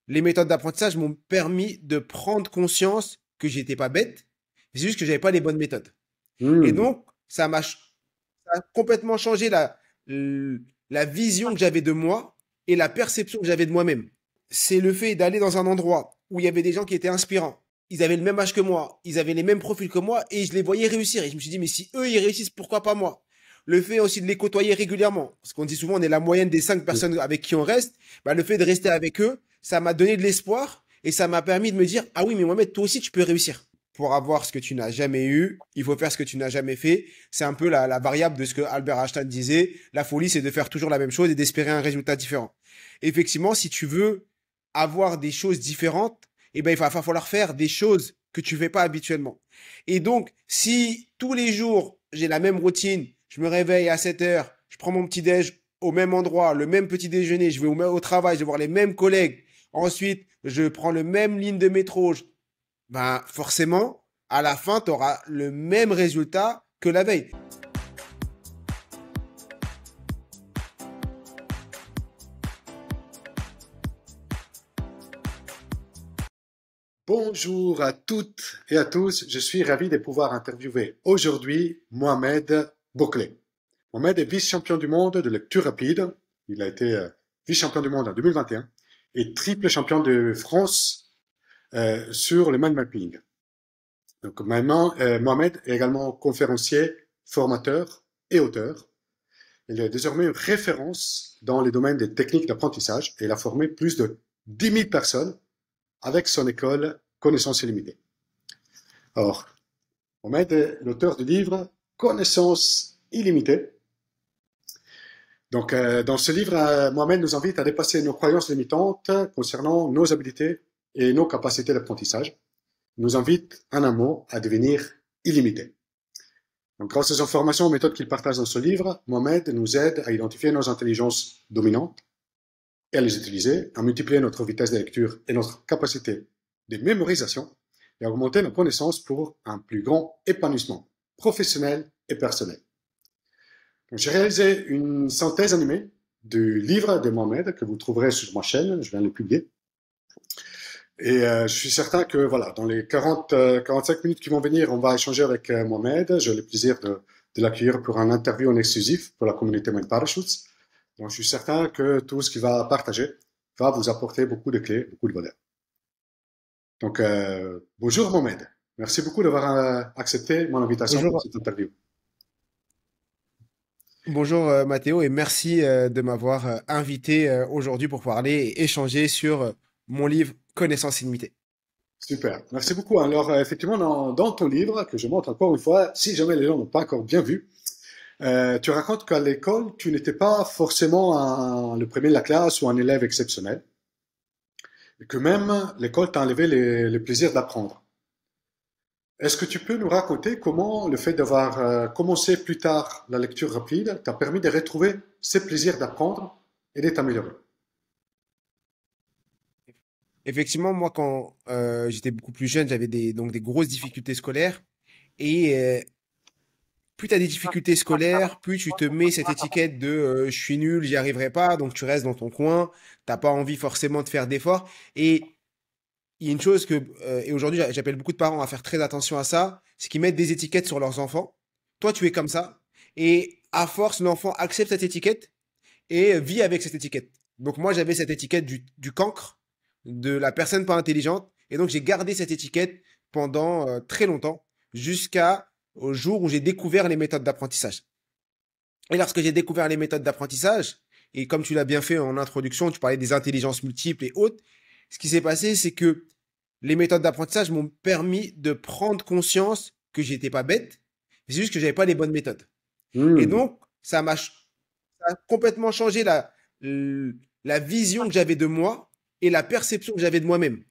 les méthodes d'apprentissage m'ont permis de prendre conscience que j'étais pas bête, c'est juste que j'avais pas les bonnes méthodes. Et Hmm. donc, ça a complètement changé la vision que j'avais de moi et la perception que j'avais de moi-même. C'est le fait d'aller dans un endroit où il y avait des gens qui étaient inspirants. Ils avaient le même âge que moi, ils avaient les mêmes profils que moi et je les voyais réussir. Et je me suis dit, mais si eux, ils réussissent, pourquoi pas moi? Le fait aussi de les côtoyer régulièrement, parce qu'on dit souvent, on est la moyenne des 5 personnes avec qui on reste. Bah, le fait de rester avec eux, ça m'a donné de l'espoir et ça m'a permis de me dire, ah oui, mais Mohamed, toi aussi, tu peux réussir. Pour avoir ce que tu n'as jamais eu, il faut faire ce que tu n'as jamais fait. C'est un peu la variable de ce que Albert Einstein disait. La folie, c'est de faire toujours la même chose et d'espérer un résultat différent. Effectivement, si tu veux avoir des choses différentes, eh ben, il va falloir faire des choses que tu fais pas habituellement. Et donc, si tous les jours, j'ai la même routine, je me réveille à 7 heures, je prends mon petit déj au même endroit, le même petit déjeuner, je vais au travail, je vais voir les mêmes collègues. Ensuite, je prends le même ligne de métro. Ben, forcément, à la fin, tu auras le même résultat que la veille. Bonjour à toutes et à tous. Je suis ravi de pouvoir interviewer aujourd'hui Mohamed Bouclé. Mohamed est vice-champion du monde de lecture rapide. Il a été vice-champion du monde en 2021 et triple champion de France sur le mind mapping. Donc maintenant, Mohamed est également conférencier, formateur et auteur. Il est désormais une référence dans les domaines des techniques d'apprentissage et il a formé plus de 10 000 personnes avec son école Connaissances illimitées. Alors, Mohamed est l'auteur du livre Connaissances illimitées. Donc, dans ce livre, Mohamed nous invite à dépasser nos croyances limitantes concernant nos habilités et nos capacités d'apprentissage. Il nous invite, en un mot, à devenir illimités. Donc, grâce aux informations et aux méthodes qu'il partage dans ce livre, Mohamed nous aide à identifier nos intelligences dominantes et à les utiliser, à multiplier notre vitesse de lecture et notre capacité de mémorisation et à augmenter nos connaissances pour un plus grand épanouissement professionnel et personnel. J'ai réalisé une synthèse animée du livre de Mohamed que vous trouverez sur ma chaîne, je viens de le publier. Et je suis certain que voilà, dans les 45 minutes qui vont venir, on va échanger avec Mohamed. J'ai le plaisir de l'accueillir pour un interview en exclusif pour la communauté Mind Parachutes. Donc je suis certain que tout ce qu'il va partager va vous apporter beaucoup de clés, beaucoup de bonheur. Donc bonjour Mohamed. Merci beaucoup d'avoir accepté mon invitation pour Bonjour, cette interview. bonjour Mathéo, et merci de m'avoir invité aujourd'hui pour parler et échanger sur mon livre Connaissance illimitée. Super, merci beaucoup. Alors, effectivement, dans ton livre, que je montre encore une fois, si jamais les gens n'ont pas encore bien vu, tu racontes qu'à l'école, tu n'étais pas forcément le premier de la classe ou un élève exceptionnel, et que même l'école t'a enlevé les plaisirs d'apprendre. Est-ce que tu peux nous raconter comment le fait d'avoir commencé plus tard la lecture rapide t'a permis de retrouver ces plaisirs d'apprendre et de t'améliorer? Effectivement, moi, quand j'étais beaucoup plus jeune, j'avais donc des grosses difficultés scolaires. Et plus tu as des difficultés scolaires, plus tu te mets cette étiquette de je suis nul, j'y arriverai pas, donc tu restes dans ton coin, t'as pas envie forcément de faire d'efforts. Et il y a une chose et aujourd'hui j'appelle beaucoup de parents à faire très attention à ça, c'est qu'ils mettent des étiquettes sur leurs enfants. Toi, tu es comme ça. Et à force, l'enfant accepte cette étiquette et vit avec cette étiquette. Donc moi, j'avais cette étiquette du cancre, de la personne pas intelligente. Et donc j'ai gardé cette étiquette pendant très longtemps, jusqu'à au jour où j'ai découvert les méthodes d'apprentissage. Et lorsque j'ai découvert les méthodes d'apprentissage, et comme tu l'as bien fait en introduction, tu parlais des intelligences multiples et autres, ce qui s'est passé, c'est que les méthodes d'apprentissage m'ont permis de prendre conscience que j'étais pas bête, c'est juste que j'avais pas les bonnes méthodes. Et Hmm, donc, ça a complètement changé la vision que j'avais de moi et la perception que j'avais de moi-même.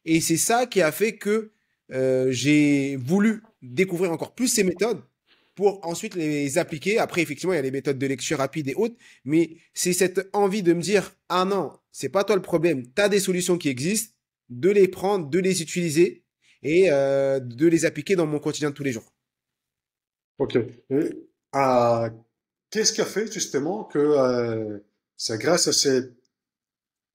Et c'est ça qui a fait que j'ai voulu découvrir encore plus ces méthodes pour ensuite les appliquer. Après, effectivement, il y a les méthodes de lecture rapide et autres, mais c'est cette envie de me dire, ah non, c'est pas toi le problème, tu as des solutions qui existent, de les prendre, de les utiliser et de les appliquer dans mon quotidien de tous les jours. ok. Et, qu'est-ce qui a fait justement que c'est grâce à ces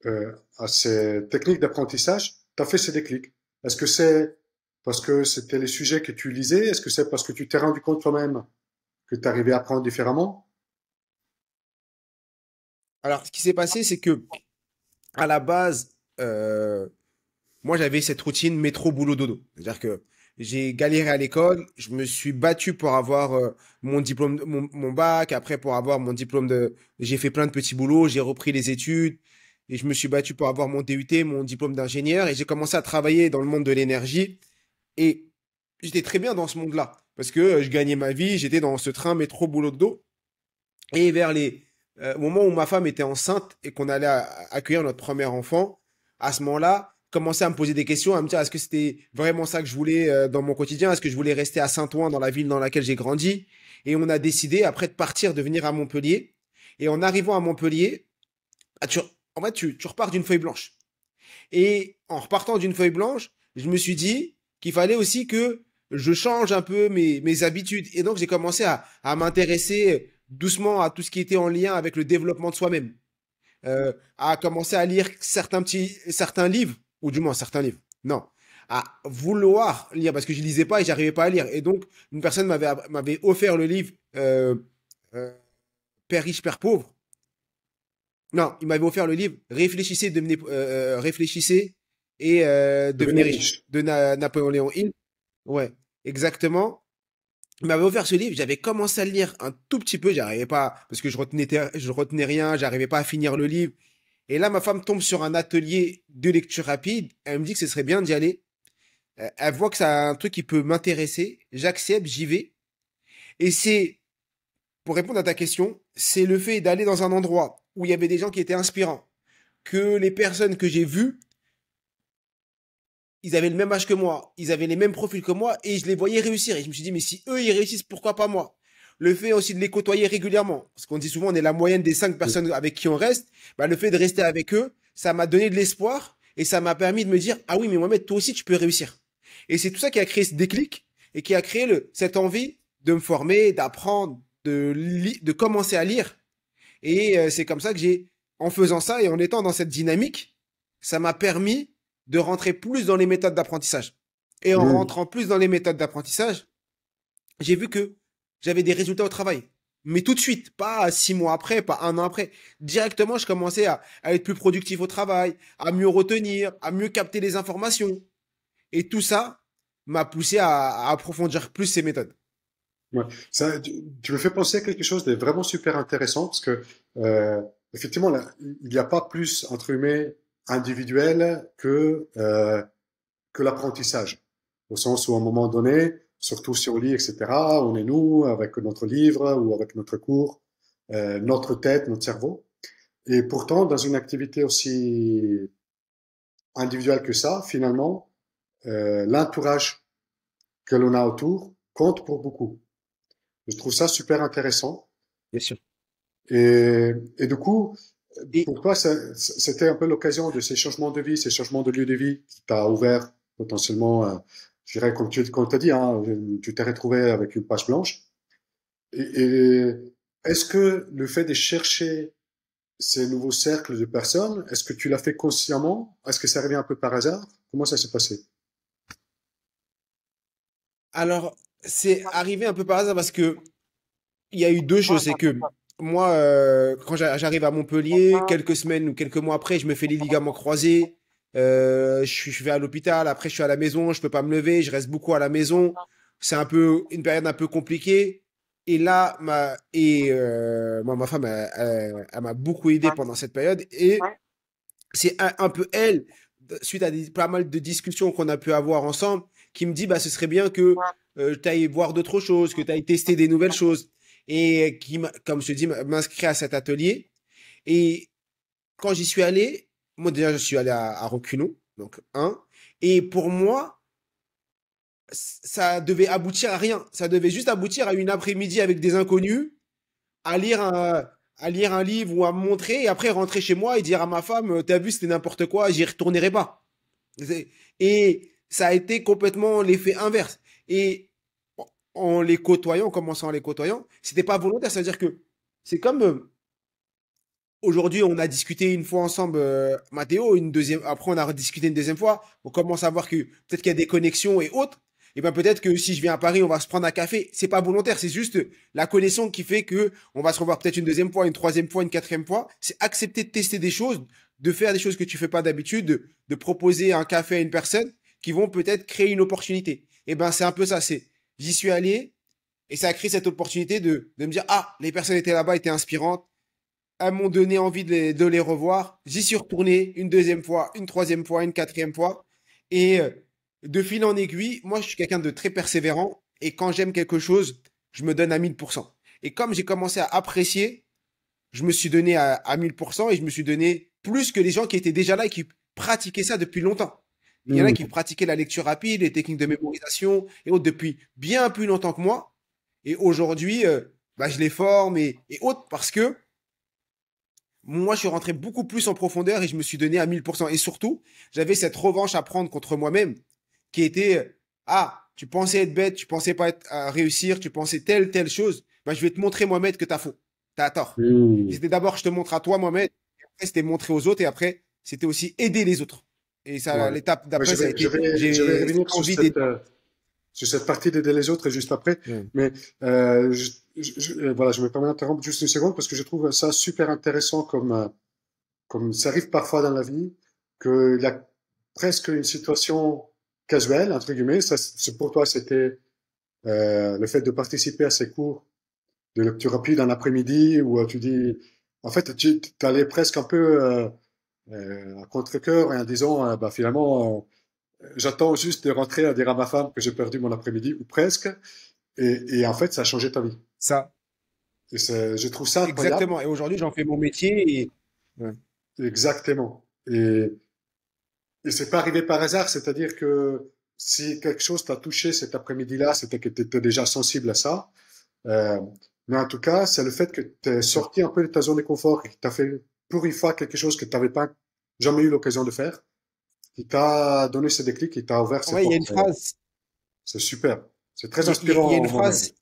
à ces techniques d'apprentissage t'as fait ces déclics? Est-ce que c'est parce que c'était les sujets que tu lisais? Est-ce que c'est parce que tu t'es rendu compte toi-même que tu arrivais à apprendre différemment? Alors, ce qui s'est passé, c'est que à la base, moi, j'avais cette routine métro boulot dodo. C'est-à-dire que j'ai galéré à l'école, je me suis battu pour avoir mon diplôme, mon bac, après pour avoir mon diplôme de, j'ai fait plein de petits boulots, j'ai repris les études et je me suis battu pour avoir mon DUT, mon diplôme d'ingénieur et j'ai commencé à travailler dans le monde de l'énergie et j'étais très bien dans ce monde-là parce que je gagnais ma vie, j'étais dans ce train métro boulot dodo et vers au moment où ma femme était enceinte et qu'on allait accueillir notre premier enfant, à ce moment-là, commençais à me poser des questions, à me dire est-ce que c'était vraiment ça que je voulais dans mon quotidien? Est-ce que je voulais rester à Saint-Ouen, dans la ville dans laquelle j'ai grandi? Et on a décidé après de partir, de venir à Montpellier. Et en arrivant à Montpellier, ah, en fait, tu repars d'une feuille blanche. Et en repartant d'une feuille blanche, je me suis dit qu'il fallait aussi que je change un peu mes habitudes. Et donc, j'ai commencé à m'intéresser doucement à tout ce qui était en lien avec le développement de soi-même. À commencer à lire certains livres, ou du moins certains livres. Non. À vouloir lire, parce que je lisais pas et j'arrivais pas à lire. Et donc, une personne m'avait offert le livre euh, Père riche, Père pauvre. Non, il m'avait offert le livre Réfléchissez et devenez Devenir riche riche. de Napoléon Hill. Ouais, exactement. Il m'avait offert ce livre, j'avais commencé à le lire un tout petit peu, j'arrivais pas, parce que je retenais rien, j'arrivais pas à finir le livre. Et là, ma femme tombe sur un atelier de lecture rapide, elle me dit que ce serait bien d'y aller. Elle voit que c'est un truc qui peut m'intéresser, j'accepte, j'y vais. Et c'est, pour répondre à ta question, c'est le fait d'aller dans un endroit où il y avait des gens qui étaient inspirants, que les personnes que j'ai vues, ils avaient le même âge que moi, ils avaient les mêmes profils que moi, et je les voyais réussir. Et je me suis dit, mais si eux, ils réussissent, pourquoi pas moi? Le fait aussi de les côtoyer régulièrement, parce qu'on dit souvent, on est la moyenne des 5 personnes avec qui on reste, bah, le fait de rester avec eux, ça m'a donné de l'espoir, et ça m'a permis de me dire, ah oui, mais Mohamed, toi aussi, tu peux réussir. Et c'est tout ça qui a créé ce déclic, et qui a créé cette envie de me former, d'apprendre, de commencer à lire. Et c'est comme ça que en faisant ça et en étant dans cette dynamique, ça m'a permis de rentrer plus dans les méthodes d'apprentissage. Et en Hmm. rentrant plus dans les méthodes d'apprentissage, j'ai vu que j'avais des résultats au travail. Mais tout de suite, pas 6 mois après, pas un an après. Directement, je commençais à être plus productif au travail, à mieux retenir, à mieux capter les informations. Et tout ça m'a poussé à approfondir plus ces méthodes. Ouais. Ça, tu me fais penser à quelque chose de vraiment super intéressant parce que effectivement, là, il n'y a pas plus entre guillemets individuel que l'apprentissage, au sens où à un moment donné, surtout si on lit, etc., on est nous avec notre livre ou avec notre cours, notre tête, notre cerveau. Et pourtant, dans une activité aussi individuelle que ça, finalement, l'entourage que l'on a autour compte pour beaucoup. Je trouve ça super intéressant. Bien sûr. Et du coup, Et pour toi, c'était un peu l'occasion de ces changements de vie, ces changements de lieu de vie qui t'a ouvert potentiellement, je dirais, comme tu as dit, hein, tu t'es retrouvé avec une page blanche. Et est-ce que le fait de chercher ces nouveaux cercles de personnes, est-ce que tu l'as fait consciemment? Est-ce que ça arrivé un peu par hasard? Comment ça s'est passé? alors, c'est arrivé un peu par hasard parce que il y a eu deux choses. C'est que moi, quand j'arrive à Montpellier, quelques semaines ou quelques mois après, je me fais les ligaments croisés. Je vais à l'hôpital. Après, je suis à la maison. Je peux pas me lever. Je reste beaucoup à la maison. C'est un peu une période un peu compliquée. Et là, moi, ma femme, elle m'a beaucoup aidé pendant cette période. Et c'est un peu elle, suite à pas mal de discussions qu'on a pu avoir ensemble, qui me dit bah ce serait bien que tu ailles voir d'autres choses, que tu ailles tester des nouvelles choses. Et comme je te dis, m'inscrit à cet atelier. Et quand j'y suis allé, moi déjà je suis allé à reculons, donc un. Et pour moi, ça devait aboutir à rien. Ça devait juste aboutir à une après-midi avec des inconnus à lire un livre ou à me montrer et après rentrer chez moi et dire à ma femme, t'as vu, c'était n'importe quoi, j'y retournerai pas. Et ça a été complètement l'effet inverse. Et en les côtoyant, en commençant en les côtoyant, c'était pas volontaire. C'est-à-dire que c'est comme aujourd'hui, on a discuté une fois ensemble, Mathéo, une deuxième, après on a rediscuté une deuxième fois. On commence à voir que peut-être qu'il y a des connexions et autres. Et ben peut-être que si je viens à Paris, on va se prendre un café. C'est pas volontaire, c'est juste la connexion qui fait que on va se revoir peut-être une deuxième fois, une troisième fois, une quatrième fois. C'est accepter de tester des choses, de faire des choses que tu fais pas d'habitude, de proposer un café à une personne qui vont peut-être créer une opportunité. Et ben c'est un peu ça. C'est j'y suis allé et ça a créé cette opportunité de me dire ah les personnes étaient là-bas, étaient inspirantes, elles m'ont donné envie de les revoir. J'y suis retourné une deuxième fois, une troisième fois, une quatrième fois. Et de fil en aiguille, moi, je suis quelqu'un de très persévérant. Et quand j'aime quelque chose, je me donne à 1000%. Et comme j'ai commencé à apprécier, je me suis donné à 1000% et je me suis donné plus que les gens qui étaient déjà là et qui pratiquaient ça depuis longtemps. Il y en a qui Hmm. pratiquaient la lecture rapide, les techniques de mémorisation et autres depuis bien plus longtemps que moi. Et aujourd'hui, bah, je les forme et autres parce que moi, je suis rentré beaucoup plus en profondeur et je me suis donné à 1000%. Et surtout, j'avais cette revanche à prendre contre moi-même qui était, ah, tu pensais être bête, tu pensais pas réussir, tu pensais telle chose. Ben, je vais te montrer, Mohamed, que t'as faux. T'as tort. Et Hmm. c'était d'abord, je te montre à toi, Mohamed. Et après, c'était montrer aux autres. Et après, c'était aussi aider les autres. Et ça, Ouais. l'étape Ouais, d'après, ça a été, je vais j'ai revenir envie d'aider. sur cette partie d'aider les autres juste après. Ouais. Mais voilà, je me permets d'interrompre juste une seconde parce que je trouve ça super intéressant comme ça arrive parfois dans la vie, qu'il y a presque une situation casuelle, entre guillemets. Ça, pour toi, c'était le fait de participer à ces cours de lecture rapide en après-midi où tu dis, en fait, tu allais presque un peu à contre-cœur et en disant, bah, finalement, j'attends juste de rentrer à dire à ma femme que j'ai perdu mon après-midi, ou presque, et en fait, ça a changé ta vie. Ça, Et je trouve ça incroyable. exactement. Et aujourd'hui, j'en fais mon métier et, ouais. Exactement. Et c'est pas arrivé par hasard, c'est-à-dire que si quelque chose t'a touché cet après-midi-là, c'était que tu étais déjà sensible à ça. Euh, mais en tout cas, c'est le fait que tu es C'est sûr. sorti un peu de ta zone de confort et que tu as fait pour une fois quelque chose que tu n'avais pas jamais eu l'occasion de faire, qui t'a donné ce déclic, qui t'a ouvert ces Ouais, il y a une portes. phrase, C'est super. C'est très il y a inspirant une moi-même. phrase,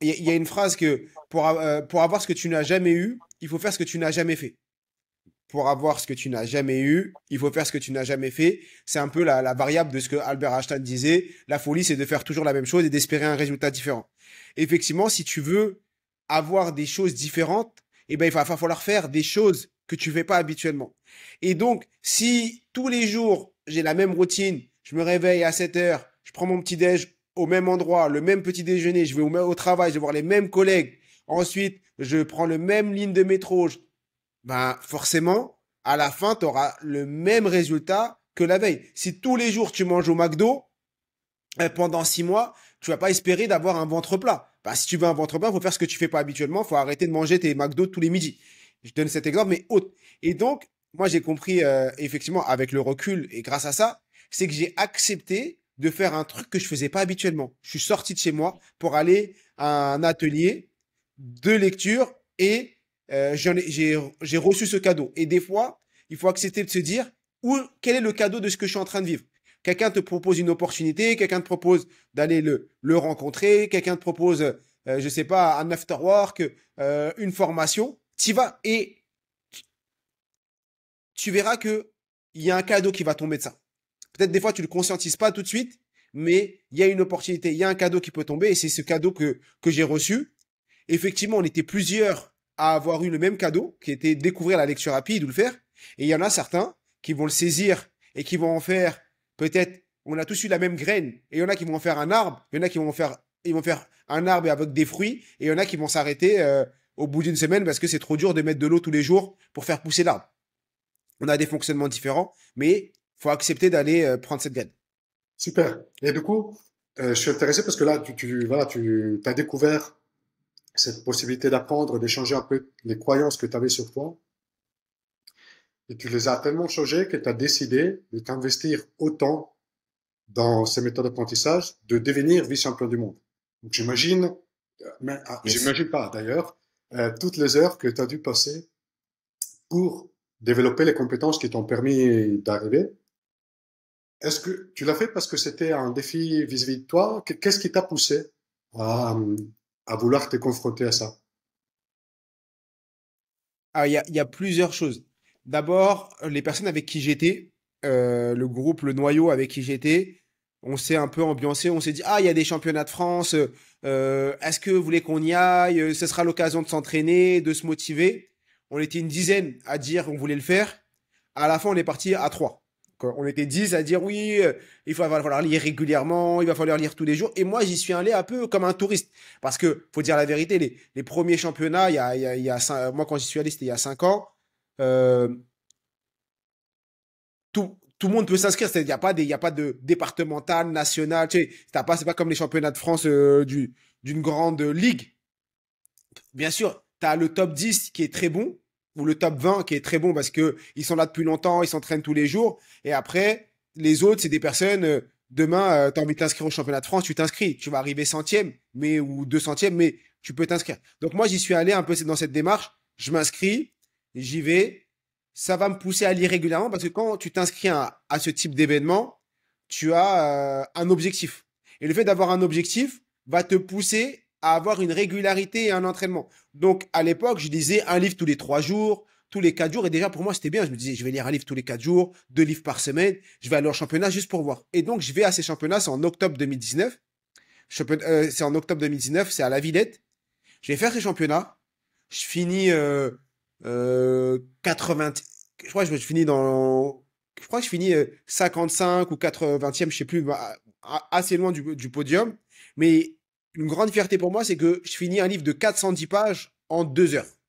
il y a une phrase que pour avoir ce que tu n'as jamais eu, il faut faire ce que tu n'as jamais fait. Pour avoir ce que tu n'as jamais eu, il faut faire ce que tu n'as jamais fait. C'est un peu la variable de ce que Albert Einstein disait. La folie, c'est de faire toujours la même chose et d'espérer un résultat différent. Effectivement, si tu veux avoir des choses différentes, eh ben, il va falloir faire des choses que tu fais pas habituellement. Et donc, si tous les jours, j'ai la même routine, je me réveille à 7 heures, je prends mon petit déj au même endroit, le même petit déjeuner, je vais au travail, je vais voir les mêmes collègues, ensuite, je prends le même ligne de métro, ben forcément, à la fin, tu auras le même résultat que la veille. Si tous les jours tu manges au McDo, pendant 6 mois, tu vas pas espérer d'avoir un ventre plat. Ben, si tu veux un ventre plat, il faut faire ce que tu fais pas habituellement, il faut arrêter de manger tes McDo tous les midis. Je donne cet exemple, mais autre. Et donc, moi j'ai compris, effectivement, avec le recul et grâce à ça, c'est que j'ai accepté de faire un truc que je faisais pas habituellement. Je suis sorti de chez moi pour aller à un atelier de lecture et j'ai reçu ce cadeau. Et des fois, il faut accepter de se dire quel est le cadeau de ce que je suis en train de vivre. Quelqu'un te propose une opportunité, quelqu'un te propose d'aller le rencontrer, quelqu'un te propose, je sais pas, un after work, une formation. Tu vas et tu verras que il y a un cadeau qui va tomber de ça. Peut-être des fois tu le conscientises pas tout de suite, mais il y a une opportunité, il y a un cadeau qui peut tomber et c'est ce cadeau que j'ai reçu. Effectivement, on était plusieurs à avoir eu le même cadeau, qui était découvrir la lecture rapide ou le faire. Et il y en a certains qui vont le saisir et qui vont en faire, peut-être, on a tous eu la même graine. Et il y en a qui vont en faire un arbre, il y en a qui vont faire, ils vont faire un arbre avec des fruits, et il y en a qui vont s'arrêter au bout d'une semaine parce que c'est trop dur de mettre de l'eau tous les jours pour faire pousser l'arbre. On a des fonctionnements différents, mais faut accepter d'aller prendre cette graine. Super. Et du coup, je suis intéressé parce que là, voilà, tu as découvert cette possibilité d'apprendre, d'échanger un peu les croyances que tu avais sur toi. Et tu les as tellement changées que tu as décidé de t'investir autant dans ces méthodes d'apprentissage, de devenir vice-champion du monde. Donc j'imagine, Yes. j'imagine pas d'ailleurs, toutes les heures que tu as dû passer pour développer les compétences qui t'ont permis d'arriver. Est-ce que tu l'as fait parce que c'était un défi vis-à-vis de toi? Qu'est-ce qui t'a poussé à, à vouloir te confronter à ça? Ah, il y a plusieurs choses. D'abord, les personnes avec qui j'étais, le groupe, le noyau avec qui j'étais, on s'est un peu ambiancé, on s'est dit, ah, il y a des championnats de France, est-ce que vous voulez qu'on y aille? Ce sera l'occasion de s'entraîner, de se motiver. On était une dizaine à dire qu'on voulait le faire. À la fin, on est parti à trois. Quoi. On était 10 à dire oui, va falloir lire régulièrement, il va falloir lire tous les jours. Et moi, j'y suis allé un peu comme un touriste. Parce que, faut dire la vérité, les premiers championnats, moi, quand j'y suis allé, c'était il y a 5 ans. euh, tout le monde peut s'inscrire. Il y a pas de départemental, national. Tu sais, c'est pas comme les championnats de France d'une grande ligue. Bien sûr, tu as le top 10 qui est très bon, ou le top 20 qui est très bon parce que ils sont là depuis longtemps, ils s'entraînent tous les jours. Et après, les autres, c'est des personnes, demain, tu as envie de t'inscrire au championnat de France, tu t'inscris. Tu vas arriver centième, ou 200e, mais tu peux t'inscrire. Donc moi, j'y suis allé un peu dans cette démarche. Je m'inscris, j'y vais. Ça va me pousser à lire régulièrement parce que quand tu t'inscris à ce type d'événement, tu as un objectif. Et le fait d'avoir un objectif va te pousser à avoir une régularité et un entraînement. Donc, à l'époque, je lisais un livre tous les 3 jours, tous les 4 jours. Et déjà, pour moi, c'était bien. Je me disais, je vais lire un livre tous les 4 jours, 2 livres par semaine. Je vais aller au championnat juste pour voir. Et donc, je vais à ces championnats. C'est en octobre 2019. C'est en octobre 2019. C'est à la Villette. Je vais faire ces championnats. Je finis 80. Je crois que je finis dans. Je crois que je finis 55 ou 80e, je sais plus, assez loin du podium. Mais une grande fierté pour moi, c'est que je finis un livre de 410 pages en 2 heures.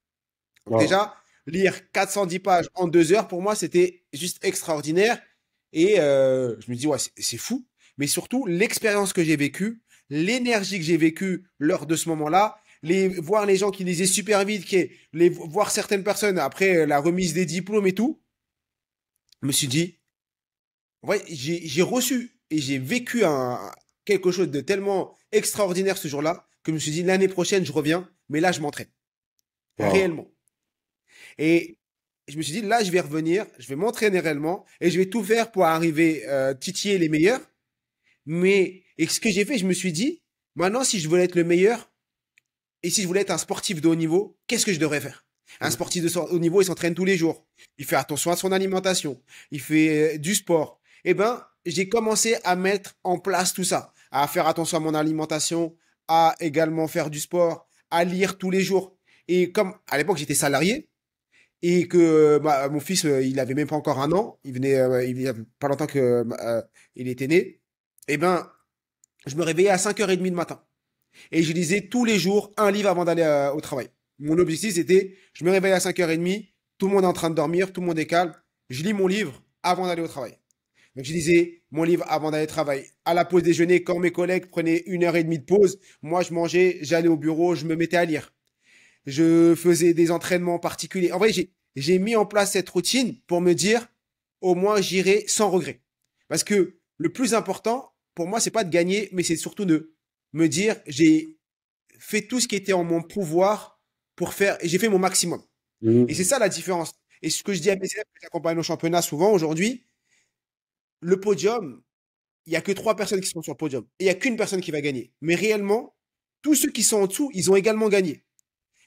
Donc Wow. déjà, lire 410 pages en 2 heures, pour moi, c'était juste extraordinaire. Et je me dis, ouais, c'est fou. Mais surtout, l'expérience que j'ai vécue, l'énergie que j'ai vécue lors de ce moment-là, voir les gens qui lisaient super vite, voir certaines personnes après la remise des diplômes et tout, je me suis dit, ouais, j'ai reçu et j'ai vécu quelque chose de tellement extraordinaire ce jour-là que je me suis dit, l'année prochaine, je reviens, mais là, je m'entraîne. Wow. Réellement. Et je me suis dit, là, je vais revenir, je vais m'entraîner réellement et je vais tout faire pour arriver titiller les meilleurs. Et ce que j'ai fait, je me suis dit, maintenant, si je voulais être le meilleur et si je voulais être un sportif de haut niveau, qu'est-ce que je devrais faire? Un sportif de haut niveau, il s'entraîne tous les jours. Il fait attention à son alimentation. Il fait du sport. Eh ben, j'ai commencé à mettre en place tout ça, à faire attention à mon alimentation, à également faire du sport, à lire tous les jours. Et comme à l'époque j'étais salarié, et que mon fils, il avait même pas encore 1 an, il y a pas longtemps que il était né, eh ben, je me réveillais à 5h30 le matin. Et je lisais tous les jours un livre avant d'aller au travail. Mon objectif, c'était, je me réveille à 5h30, tout le monde est en train de dormir, tout le monde est calme, je lis mon livre avant d'aller au travail. Donc je lisais mon livre avant d'aller au travail. À la pause déjeuner, quand mes collègues prenaient 1h30 de pause, moi je mangeais, j'allais au bureau, je me mettais à lire. Je faisais des entraînements particuliers. En vrai, j'ai mis en place cette routine pour me dire, au moins, j'irai sans regret. Parce que le plus important, pour moi, c'est pas de gagner, mais c'est surtout de me dire, j'ai fait tout ce qui était en mon pouvoir pour faire, et j'ai fait mon maximum. Et c'est Mhm. ça la différence. Et ce que je dis à mes élèves qui accompagnent au championnat souvent aujourd'hui, le podium, il y a que 3 personnes qui sont sur le podium. Et il y a qu'une personne qui va gagner. Mais réellement, tous ceux qui sont en dessous, ils ont également gagné.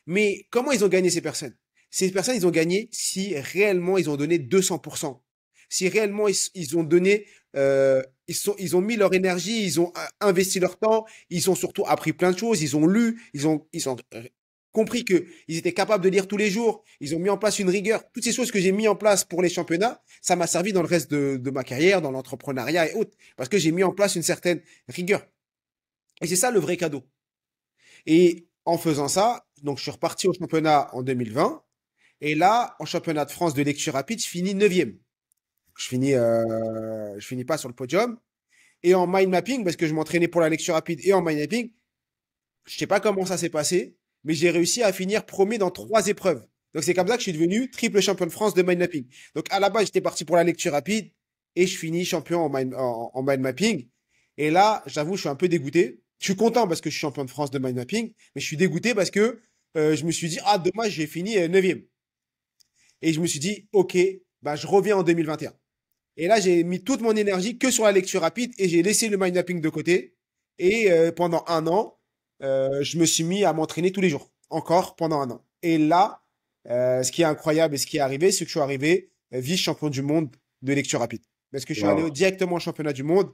Mais comment ils ont gagné ces personnes? Ces personnes, ils ont gagné si réellement ils ont donné 200%. Si réellement ils ont donné, ils ont mis leur énergie, ils ont investi leur temps, ils ont surtout appris plein de choses, ils ont lu, ils ont compris qu'ils étaient capables de lire tous les jours, ils ont mis en place une rigueur. Toutes ces choses que j'ai mis en place pour les championnats, ça m'a servi dans le reste de ma carrière, dans l'entrepreneuriat et autres, parce que j'ai mis en place une certaine rigueur. Et c'est ça le vrai cadeau. Et en faisant ça, donc je suis reparti au championnat en 2020. Et là, en championnat de France de lecture rapide, je finis 9e. Je finis pas sur le podium. Et en mind mapping, parce que je m'entraînais pour la lecture rapide et en mind mapping, je sais pas comment ça s'est passé, mais j'ai réussi à finir premier dans 3 épreuves. Donc c'est comme ça que je suis devenu triple champion de France de mind mapping. Donc à la base, j'étais parti pour la lecture rapide et je finis champion en mind mapping. Et là, j'avoue, je suis un peu dégoûté. Je suis content parce que je suis champion de France de mind mapping, mais je suis dégoûté parce que je me suis dit, ah, dommage, j'ai fini 9e. Et je me suis dit, ok, bah, je reviens en 2021. Et là, j'ai mis toute mon énergie que sur la lecture rapide et j'ai laissé le mind mapping de côté. Et pendant 1 an, je me suis mis à m'entraîner tous les jours, encore pendant 1 an. Et là, Ce qui est incroyable et ce qui est arrivé, c'est que je suis arrivé vice-champion du monde de lecture rapide. Parce que je suis allé Wow, directement au championnat du monde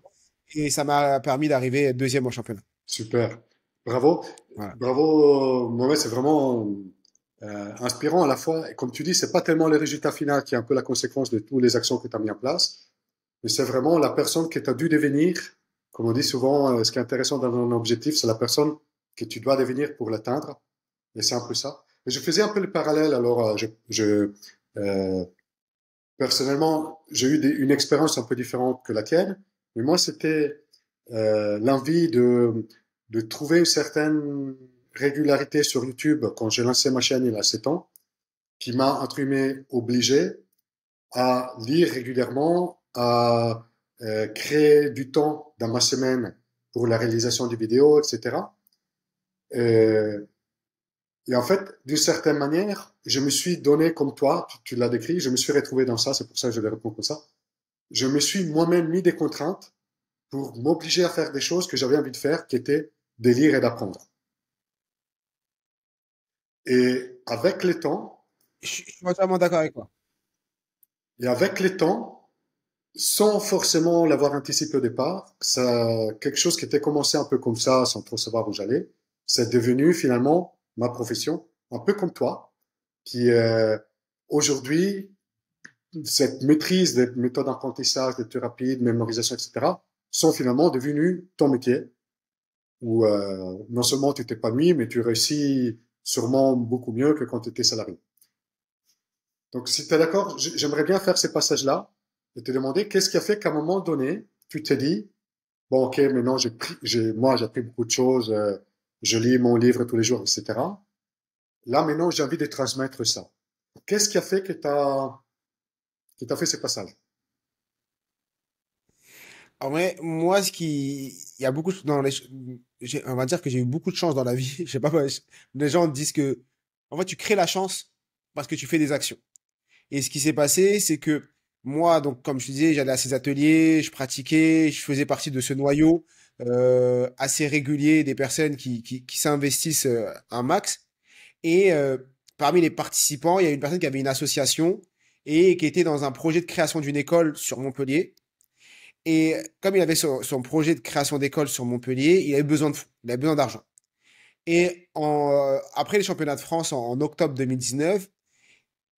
et ça m'a permis d'arriver deuxième au championnat. super. Bravo. Voilà. Bravo, Mohamed, c'est vraiment inspirant à la fois. Et comme tu dis, c'est pas tellement le résultat final qui est un peu la conséquence de toutes les actions que tu as mis en place, mais c'est vraiment la personne que tu as dû devenir. Comme on dit souvent, ce qui est intéressant dans un objectif, c'est la personne que tu dois devenir pour l'atteindre. Et c'est un peu ça. Et je faisais un peu le parallèle. Alors, euh, personnellement, j'ai eu une expérience un peu différente que la tienne, mais moi, c'était l'envie de trouver une certaine régularité sur YouTube quand j'ai lancé ma chaîne il y a 7 ans, qui m'a, entre guillemets, obligé à lire régulièrement, à créer du temps dans ma semaine pour la réalisation des vidéos, etc. Euh, et en fait, d'une certaine manière, je me suis donné, comme toi, tu l'as décrit, je me suis retrouvé dans ça, c'est pour ça que je vais répondre comme ça. Je me suis moi-même mis des contraintes pour m'obliger à faire des choses que j'avais envie de faire, qui étaient de lire et d'apprendre. Et avec le temps, Je suis totalement d'accord avec toi. et avec le temps, sans forcément l'avoir anticipé au départ, ça, quelque chose qui était commencé un peu comme ça, sans trop savoir où j'allais, c'est devenu finalement ma profession, un peu comme toi, qui aujourd'hui, cette maîtrise des méthodes d'apprentissage, des thérapies, de mémorisation, etc., sont finalement devenus ton métier, où non seulement tu t'épanouis, mais tu réussis sûrement beaucoup mieux que quand tu étais salarié. Donc, si tu es d'accord, j'aimerais bien faire ces passages-là et te demander qu'est-ce qui a fait qu'à un moment donné, tu t'es dit, bon, ok, maintenant moi, j'ai appris beaucoup de choses, je lis mon livre tous les jours, etc. Là, maintenant, j'ai envie de transmettre ça. Qu'est-ce qui a fait que qui t'a fait ces passages? En vrai, moi, il y a beaucoup dans on va dire que j'ai eu beaucoup de chance dans la vie. Je sais pas, les gens disent que, en fait, tu crées la chance parce que tu fais des actions. Et ce qui s'est passé, c'est que moi, donc, comme je te disais, j'allais à ces ateliers, je pratiquais, je faisais partie de ce noyau assez régulier des personnes qui s'investissent un max. Et parmi les participants, il y a une personne qui avait une association et qui était dans un projet de création d'une école sur Montpellier. Et comme il avait son projet de création d'école sur Montpellier, il avait besoin de fonds, il avait besoin d'argent. Et après les championnats de France en octobre 2019,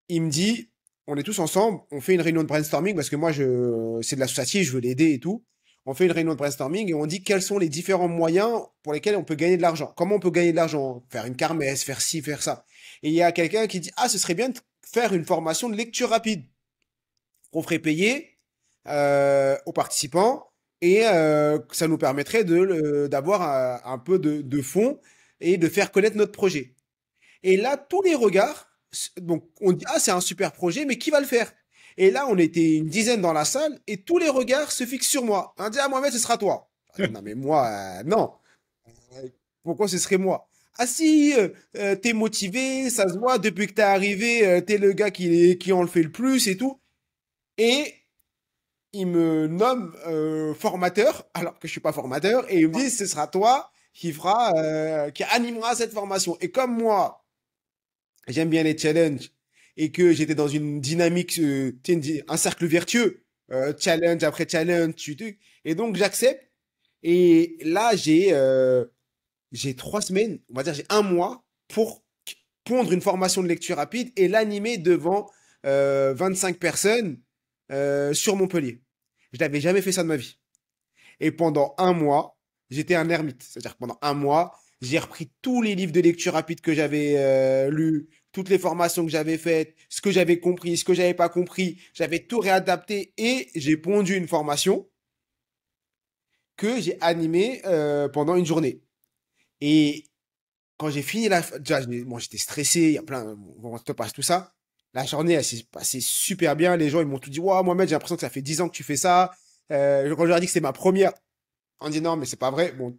il me dit, on est tous ensemble, on fait une réunion de brainstorming parce que moi, c'est de l'associatif, je veux l'aider et tout. On fait une réunion de brainstorming et on dit quels sont les différents moyens pour lesquels on peut gagner de l'argent. Comment on peut gagner de l'argent? Faire une kermesse, faire ci, faire ça. Et il y a quelqu'un qui dit, ah, ce serait bien de faire une formation de lecture rapide qu'on ferait payer aux participants et ça nous permettrait d'avoir un peu de fonds et de faire connaître notre projet. Et là, tous les regards, donc on dit, ah, c'est un super projet, mais qui va le faire? Et là, on était une dizaine dans la salle et tous les regards se fixent sur moi. On dit, ah, Mohamed, ce sera toi. Non, mais moi, non. Pourquoi ce serait moi? Ah si, t'es motivé, ça se voit, depuis que t'es arrivé, t'es le gars qui en le fait le plus et tout. Et il me nomme formateur, alors que je suis pas formateur, et il me dit, ce sera toi qui animera cette formation. Et comme moi, j'aime bien les challenges et que j'étais dans une dynamique, tu sais, un cercle vertueux, challenge après challenge, et donc j'accepte. Et là, j'ai 3 semaines, on va dire, j'ai un mois pour pondre une formation de lecture rapide et l'animer devant 25 personnes sur Montpellier. Je n'avais jamais fait ça de ma vie. Et pendant un mois, j'étais un ermite. C'est-à-dire que pendant un mois, j'ai repris tous les livres de lecture rapide que j'avais lus, toutes les formations que j'avais faites, ce que j'avais compris, ce que j'avais pas compris. J'avais tout réadapté et j'ai pondu une formation que j'ai animée pendant une journée. Et quand j'ai fini déjà, bon, j'étais stressé, il y a plein, bon, on te passe tout ça. La journée, elle s'est passée super bien. Les gens, ils m'ont tout dit, waouh, Mohamed, j'ai l'impression que ça fait 10 ans que tu fais ça. Quand je leur ai dit que c'était ma première, on dit non, mais c'est pas vrai. Bon.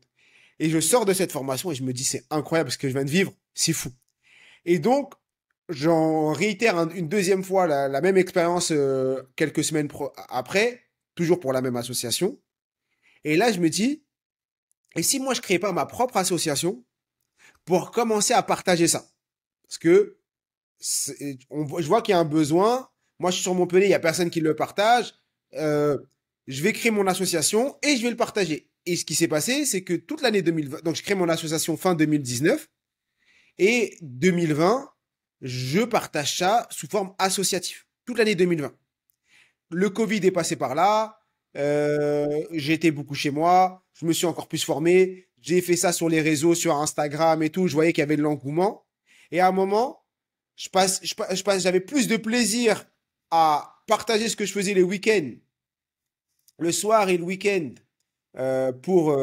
Et je sors de cette formation et je me dis, c'est incroyable ce que je viens de vivre, c'est fou. Et donc, j'en réitère une deuxième fois la même expérience quelques semaines après, toujours pour la même association. Et là, je me dis, et si moi je créais pas ma propre association pour commencer à partager ça? Parce que je vois qu'il y a un besoin. Moi, je suis sur Montpellier, il n'y a personne qui le partage. Euh, je vais créer mon association et je vais le partager. Et ce qui s'est passé, c'est que toute l'année 2020, donc je crée mon association fin 2019 et 2020, je partage ça sous forme associative. Toute l'année 2020. Le Covid est passé par là. J'ai été beaucoup chez moi. Je me suis encore plus formé. J'ai fait ça sur les réseaux, sur Instagram et tout. Je voyais qu'il y avait de l'engouement. Et à un moment, j'avais plus de plaisir à partager ce que je faisais les week-ends, le soir et le week-end, pour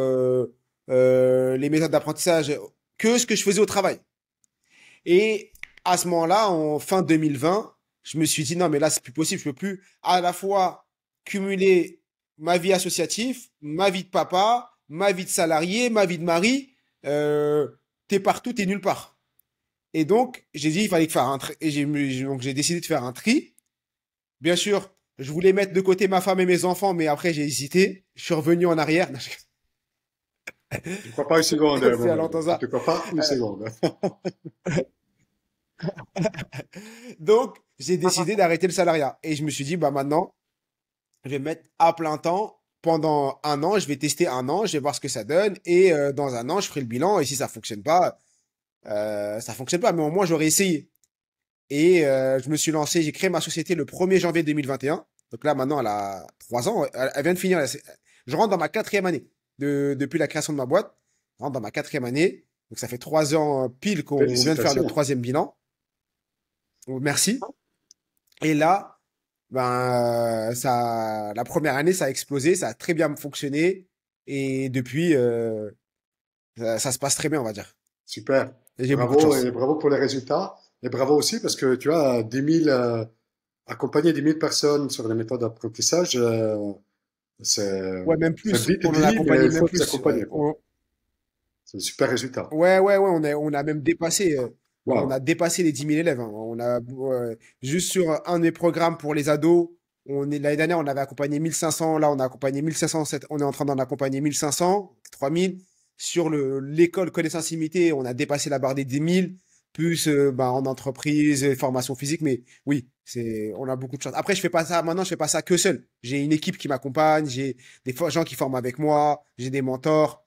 les méthodes d'apprentissage, que ce que je faisais au travail. Et à ce moment-là, en fin 2020, je me suis dit, non, mais là, c'est plus possible. Je peux plus à la fois cumuler ma vie associative, ma vie de papa, ma vie de salarié, ma vie de mari. T'es partout, t'es nulle part. Et donc, j'ai dit, il fallait faire un tri. Et donc, j'ai décidé de faire un tri. Bien sûr, je voulais mettre de côté ma femme et mes enfants, mais après, j'ai hésité. Je suis revenu en arrière. Tu ne crois pas une seconde, C'est à Mohamed. l'entendre Tu ne crois pas une seconde. Donc, j'ai décidé d'arrêter le salariat. Et je me suis dit, bah maintenant, je vais me mettre à plein temps pendant un an. Je vais tester un an, je vais voir ce que ça donne. Et dans un an, je ferai le bilan. Et si ça fonctionne pas, ça fonctionne pas. Mais au moins, j'aurais essayé. Et je me suis lancé, j'ai créé ma société le 1er janvier 2021. Donc là, maintenant, elle a 3 ans. Elle vient de finir. Je rentre dans ma 4e année depuis la création de ma boîte. Je rentre dans ma 4e année. Donc ça fait 3 ans pile qu'on vient de faire le Félicitations. 3e bilan. Merci. Et là, ben, la première année, ça a explosé, ça a très bien fonctionné. Et depuis, ça se passe très bien, on va dire. Super. Et j'ai beaucoup de Bravo et chance. bravo pour les résultats. Et bravo aussi parce que tu as 10 000, accompagner 10 000 personnes sur les méthodes d'apprentissage, c'est, Ouais, même c'est plus. vite On en a dit, mais accompagné il même faut plus. Ouais, s'accompagner, quoi. C'est un super résultat. ouais, on a même dépassé. On Waouh. a dépassé les 10 000 élèves, hein. Juste sur un des programmes pour les ados, l'année dernière, on avait accompagné 1 500. Là, on a accompagné 1 500. On est en train d'en accompagner 1 500, 3 000. Sur l'école connaissance limitée, on a dépassé la barre des 10 000. Plus bah, en entreprise, formation physique. Mais oui, on a beaucoup de chance. Après, je fais pas ça, maintenant, je fais pas ça que seul. J'ai une équipe qui m'accompagne, j'ai gens qui forment avec moi, j'ai des mentors.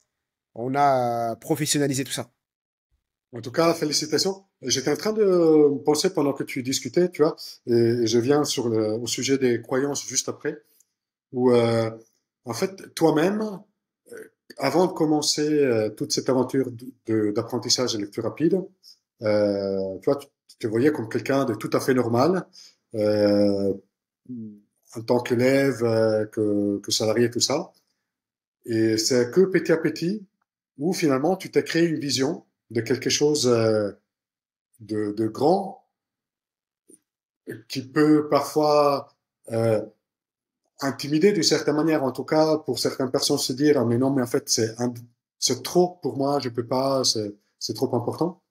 On a professionnalisé tout ça. En tout cas, félicitations. J'étais en train de penser pendant que tu discutais, tu vois, et je viens au sujet des croyances juste après, où en fait, toi-même, avant de commencer toute cette aventure d'apprentissage et lecture rapide, tu vois, tu te voyais comme quelqu'un de tout à fait normal, euh, en tant qu'élève, que salarié, tout ça. Et c'est que petit à petit où finalement tu t'es créé une vision de quelque chose de grand qui peut parfois intimider d'une certaine manière, en tout cas pour certaines personnes se dire ah, mais non mais en fait c'est trop pour moi, je peux pas, c'est trop important.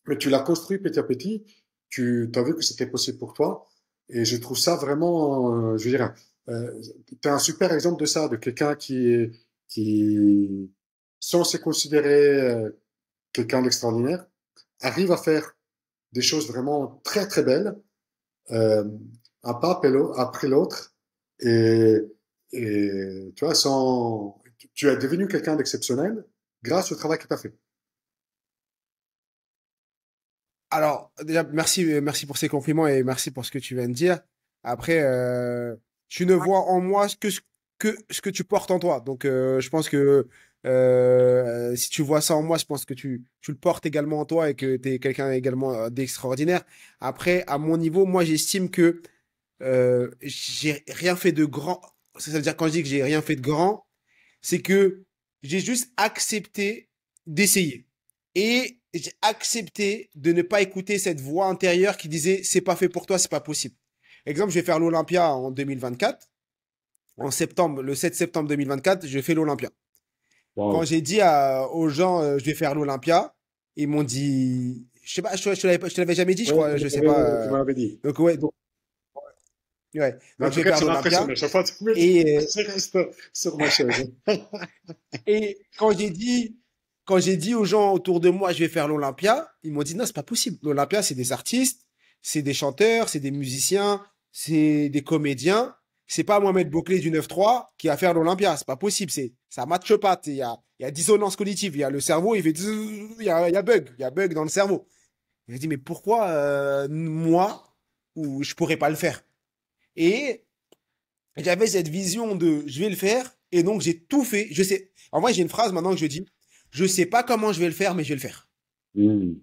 Mais tu l'as construit petit à petit, tu as vu que c'était possible pour toi et je trouve ça vraiment, je veux dire, tu es un super exemple de ça, de quelqu'un qui sans se considérer quelqu'un d'extraordinaire arrive à faire des choses vraiment très très belles, euh, un pas après l'autre, et, tu vois, tu es devenu quelqu'un d'exceptionnel grâce au travail que tu as fait. Alors, déjà, merci pour ces compliments et merci pour ce que tu viens de dire. Après, tu ne vois en moi que ce que tu portes en toi. Donc, je pense que si tu vois ça en moi, je pense que tu le portes également en toi et que tu es quelqu'un également d'extraordinaire. Après, à mon niveau, moi, j'estime que j'ai rien fait de grand. Ça veut dire quand je dis que j'ai rien fait de grand, c'est que j'ai juste accepté d'essayer. Et j'ai accepté de ne pas écouter cette voix intérieure qui disait c'est pas fait pour toi, c'est pas possible. Exemple, je vais faire l'Olympia en 2024. En septembre, le 7 septembre 2024, je fais l'Olympia. Quand Wow. j'ai dit aux gens je vais faire l'Olympia, ils m'ont dit je sais pas, je te l'avais jamais dit, je Ouais, crois, je sais pas. tu m'avais dit. Donc ouais, ouais. Mais en Donc je tout vais cas, faire ça m'impressionne. l'Olympia. À chaque fois, Et, je reste sur ma chaise. Et quand j'ai dit aux gens autour de moi, je vais faire l'Olympia, ils m'ont dit non, c'est pas possible. L'Olympia, c'est des artistes. c'est des chanteurs, c'est des musiciens, c'est des comédiens. C'est pas Mohamed Bouclé du 9-3 qui va faire l'Olympia. C'est pas possible. Ça matche pas. Il y a dissonance cognitive. Il y a le cerveau, il fait il y a bug dans le cerveau. Il me dit, mais pourquoi moi, ou je pourrais pas le faire? Et j'avais cette vision de je vais le faire. Et donc, j'ai tout fait. Je sais. En vrai, j'ai une phrase maintenant que je dis, je sais pas comment je vais le faire, mais je vais le faire. Hmm.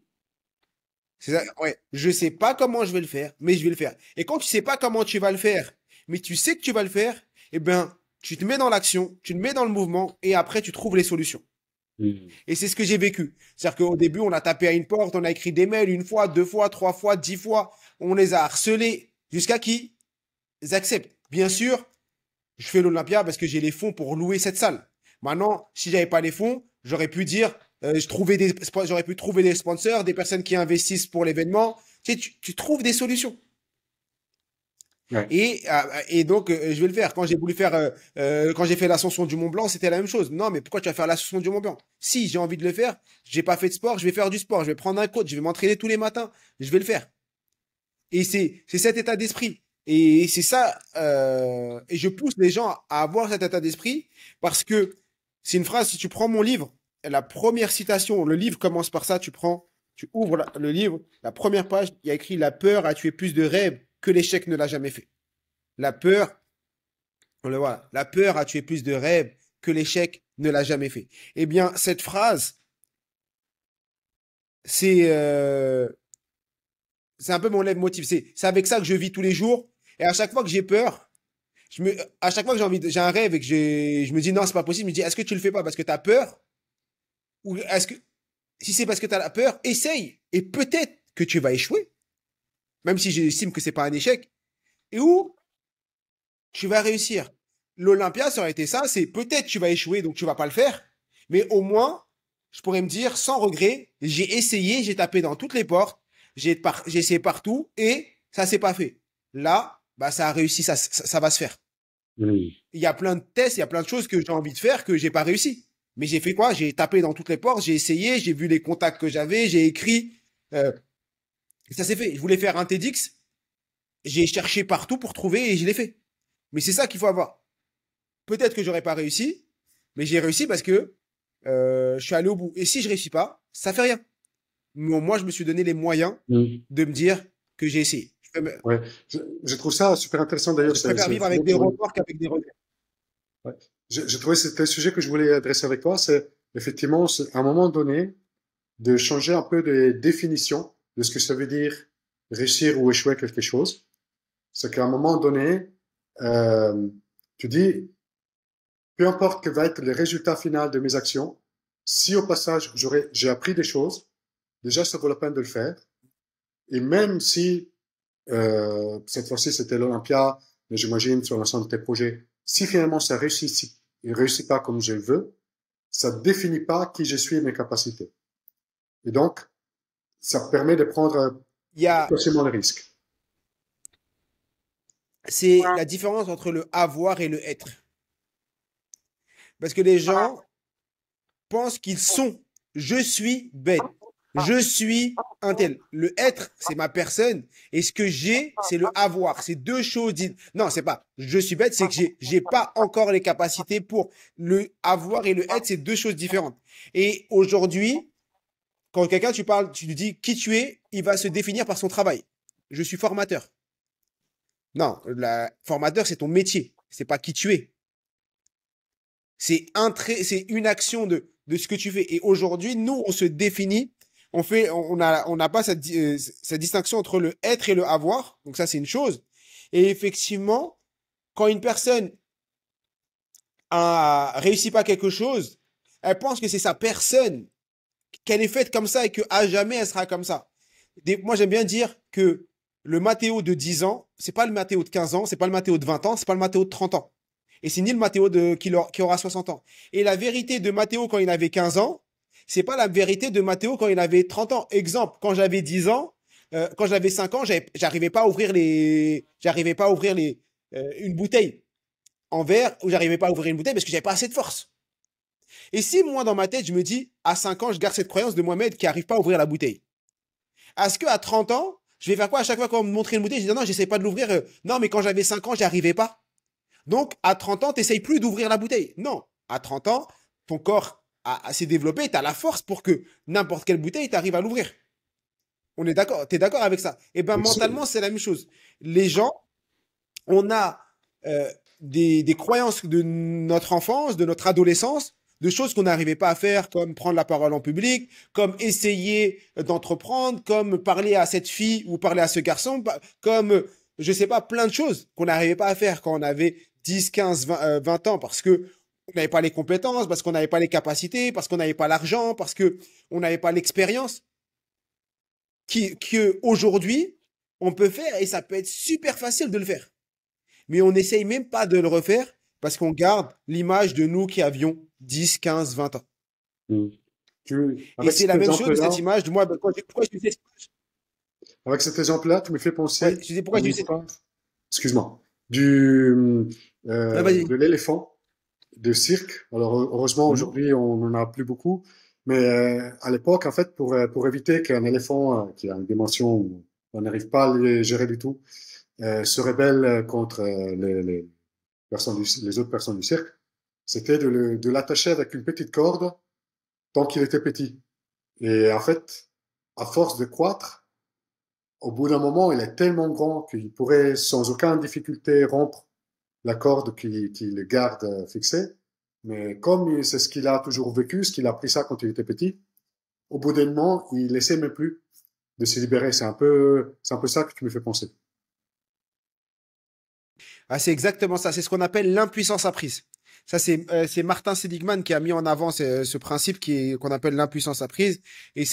C'est ça, ouais. Je sais pas comment je vais le faire, mais je vais le faire. Et quand tu sais pas comment tu vas le faire, mais tu sais que tu vas le faire, eh ben, tu te mets dans l'action, tu te mets dans le mouvement, et après, tu trouves les solutions. Hmm. Et c'est ce que j'ai vécu. C'est-à-dire qu'au début, on a tapé à une porte, on a écrit des mails une fois, deux fois, trois fois, 10 fois. On les a harcelés jusqu'à qu'ils acceptent. Bien sûr, je fais l'Olympia parce que j'ai les fonds pour louer cette salle. Maintenant, si j'avais pas les fonds, j'aurais pu dire, j'aurais pu trouver des sponsors, des personnes qui investissent pour l'événement. Tu sais, tu trouves des solutions. Ouais. Et donc, je vais le faire. Quand j'ai voulu faire, quand j'ai fait l'ascension du Mont Blanc, c'était la même chose. Non, mais pourquoi tu vas faire l'ascension du Mont Blanc? Si j'ai envie de le faire, j'ai pas fait de sport, je vais faire du sport. Je vais prendre un coach, je vais m'entraîner tous les matins. Je vais le faire. Et c'est cet état d'esprit. Et c'est ça. Et je pousse les gens à avoir cet état d'esprit parce que c'est une phrase. Si tu prends mon livre, la première citation, le livre commence par ça. Tu ouvres le livre, la première page, il y a écrit la peur a tué plus de rêves que l'échec ne l'a jamais fait. La peur, on le voit, la peur a tué plus de rêves que l'échec ne l'a jamais fait. Eh bien, cette phrase, c'est c'est un peu mon leitmotiv. C'est avec ça que je vis tous les jours. Et à chaque fois que j'ai peur, à chaque fois que j'ai un rêve et que je me dis non, c'est pas possible, je me dis est-ce que tu le fais pas parce que tu as peur? Ou est-ce que, si c'est parce que tu as la peur, essaye. Et peut-être que tu vas échouer, même si j'estime que c'est pas un échec. Et où tu vas réussir. L'Olympia, ça aurait été ça, c'est peut-être tu vas échouer, donc tu vas pas le faire. Mais au moins, je pourrais me dire sans regret, j'ai essayé, j'ai tapé dans toutes les portes, j'ai essayé partout et ça s'est pas fait. Là, bah, ça a réussi, ça va se faire. Hmm. Il y a plein de tests, il y a plein de choses que j'ai envie de faire que j'ai pas réussi. Mais j'ai fait quoi? J'ai tapé dans toutes les portes, j'ai essayé, j'ai vu les contacts que j'avais, j'ai écrit. euh, et ça s'est fait. Je voulais faire un TEDx, j'ai cherché partout pour trouver et je l'ai fait. Mais c'est ça qu'il faut avoir. Peut-être que j'aurais pas réussi, mais j'ai réussi parce que je suis allé au bout. Et si je réussis pas, ça fait rien. Mais moi, je me suis donné les moyens Hmm. de me dire que j'ai essayé. Ouais. Je trouve ça super intéressant d'ailleurs. Je préfère C'est le vivre sujet avec que des je voulais. reports qu'avec des regrets. Ouais. J'ai trouvé que c'était le sujet que je voulais adresser avec toi. C'est effectivement, à un moment donné, de changer un peu de définition de ce que ça veut dire réussir ou échouer quelque chose. C'est qu'à un moment donné, euh, tu dis, peu importe quel va être le résultat final de mes actions, si au passage j'ai appris des choses, déjà ça vaut la peine de le faire. Et même si cette fois-ci c'était l'Olympia, mais j'imagine sur l'ensemble de tes projets, si finalement ça réussit, si il réussit pas comme je veux, ça ne définit pas qui je suis et mes capacités. Et donc, ça permet de prendre Il y a, facilement le risque. c'est la différence entre le avoir et le être. Parce que les gens pensent qu'ils sont. Je suis bête. Je suis un tel. Le être, c'est ma personne. Et ce que j'ai, c'est le avoir. C'est deux choses. Non, c'est pas je suis bête, c'est que j'ai pas encore les capacités pour le avoir et le être, c'est deux choses différentes. Et aujourd'hui, quand quelqu'un tu parles, tu lui dis qui tu es, il va se définir par son travail. Je suis formateur. Non, formateur, c'est ton métier. C'est pas qui tu es. C'est une action de ce que tu fais. Et aujourd'hui, nous, on se définit, on n'a pas cette distinction entre le être et le avoir. Donc ça, c'est une chose. Et effectivement, quand une personne a réussi pas quelque chose, elle pense que c'est sa personne, qu'elle est faite comme ça et que à jamais elle sera comme ça. Moi, j'aime bien dire que le Mathéo de 10 ans, c'est pas le Mathéo de 15 ans, c'est pas le Mathéo de 20 ans, c'est pas le Mathéo de 30 ans. Et c'est ni le Mathéo qui aura 60 ans. Et la vérité de Mathéo quand il avait 15 ans, c'est pas la vérité de Mathéo quand il avait 30 ans. Exemple, quand j'avais 10 ans, quand j'avais 5 ans, j'arrivais pas à ouvrir une bouteille en verre, ou j'arrivais pas à ouvrir une bouteille parce que j'avais pas assez de force. Et si moi, dans ma tête, je me dis, à 5 ans, je garde cette croyance de Mohamed qui arrive pas à ouvrir la bouteille. Est-ce qu'à 30 ans, Je vais faire quoi à chaque fois qu'on me montrait une bouteille? Je dis non, j'essaie pas de l'ouvrir. Non, mais quand j'avais 5 ans, j'y arrivais pas. Donc, à 30 ans, t'essayes plus d'ouvrir la bouteille. Non. À 30 ans, ton corps s'est développé, tu as la force pour que n'importe quelle bouteille, t'arrives à l'ouvrir. On est d'accord? T'es d'accord avec ça? Eh ben, Bien sûr. mentalement, c'est la même chose. Les gens, on a des croyances de notre enfance, de notre adolescence, de choses qu'on n'arrivait pas à faire, comme prendre la parole en public, comme essayer d'entreprendre, comme parler à cette fille ou parler à ce garçon, comme, je sais pas, plein de choses qu'on n'arrivait pas à faire quand on avait 10, 15, 20, 20 ans, parce que on n'avait pas les compétences, parce qu'on n'avait pas les capacités, parce qu'on n'avait pas l'argent, parce que on n'avait pas l'expérience, que aujourd'hui on peut faire et ça peut être super facile de le faire. Mais on n'essaye même pas de le refaire parce qu'on garde l'image de nous qui avions 10, 15, 20 ans. Mm. Et Avec c'est cet la même chose de exemple-là, cette image de moi. Pourquoi je dis cette image? avec cet exemple-là, tu me fais Ouais, penser je dis à pourquoi je dis cette. l'histoire, excuse-moi, du, Vas-y. de l'éléphant de cirque. Alors, heureusement, Mhm. aujourd'hui, on n'en a plus beaucoup. Mais à l'époque, en fait, pour éviter qu'un éléphant qui a une dimension où on n'arrive pas à les gérer du tout, se rebelle contre les autres personnes du cirque, c'était de l'attacher avec une petite corde tant qu'il était petit. Et en fait, à force de croître, au bout d'un moment, il est tellement grand qu'il pourrait sans aucune difficulté rompre la corde qui le garde fixé. Mais comme c'est ce qu'il a toujours vécu, ce qu'il a appris ça quand il était petit, au bout d'un moment, il essaie même plus de se libérer. C'est un peu ça que tu me fais penser. Ah, c'est exactement ça. C'est ce qu'on appelle l'impuissance apprise. Ça, c'est Martin Seligman qui a mis en avant ce principe qu'on appelle l'impuissance apprise. Et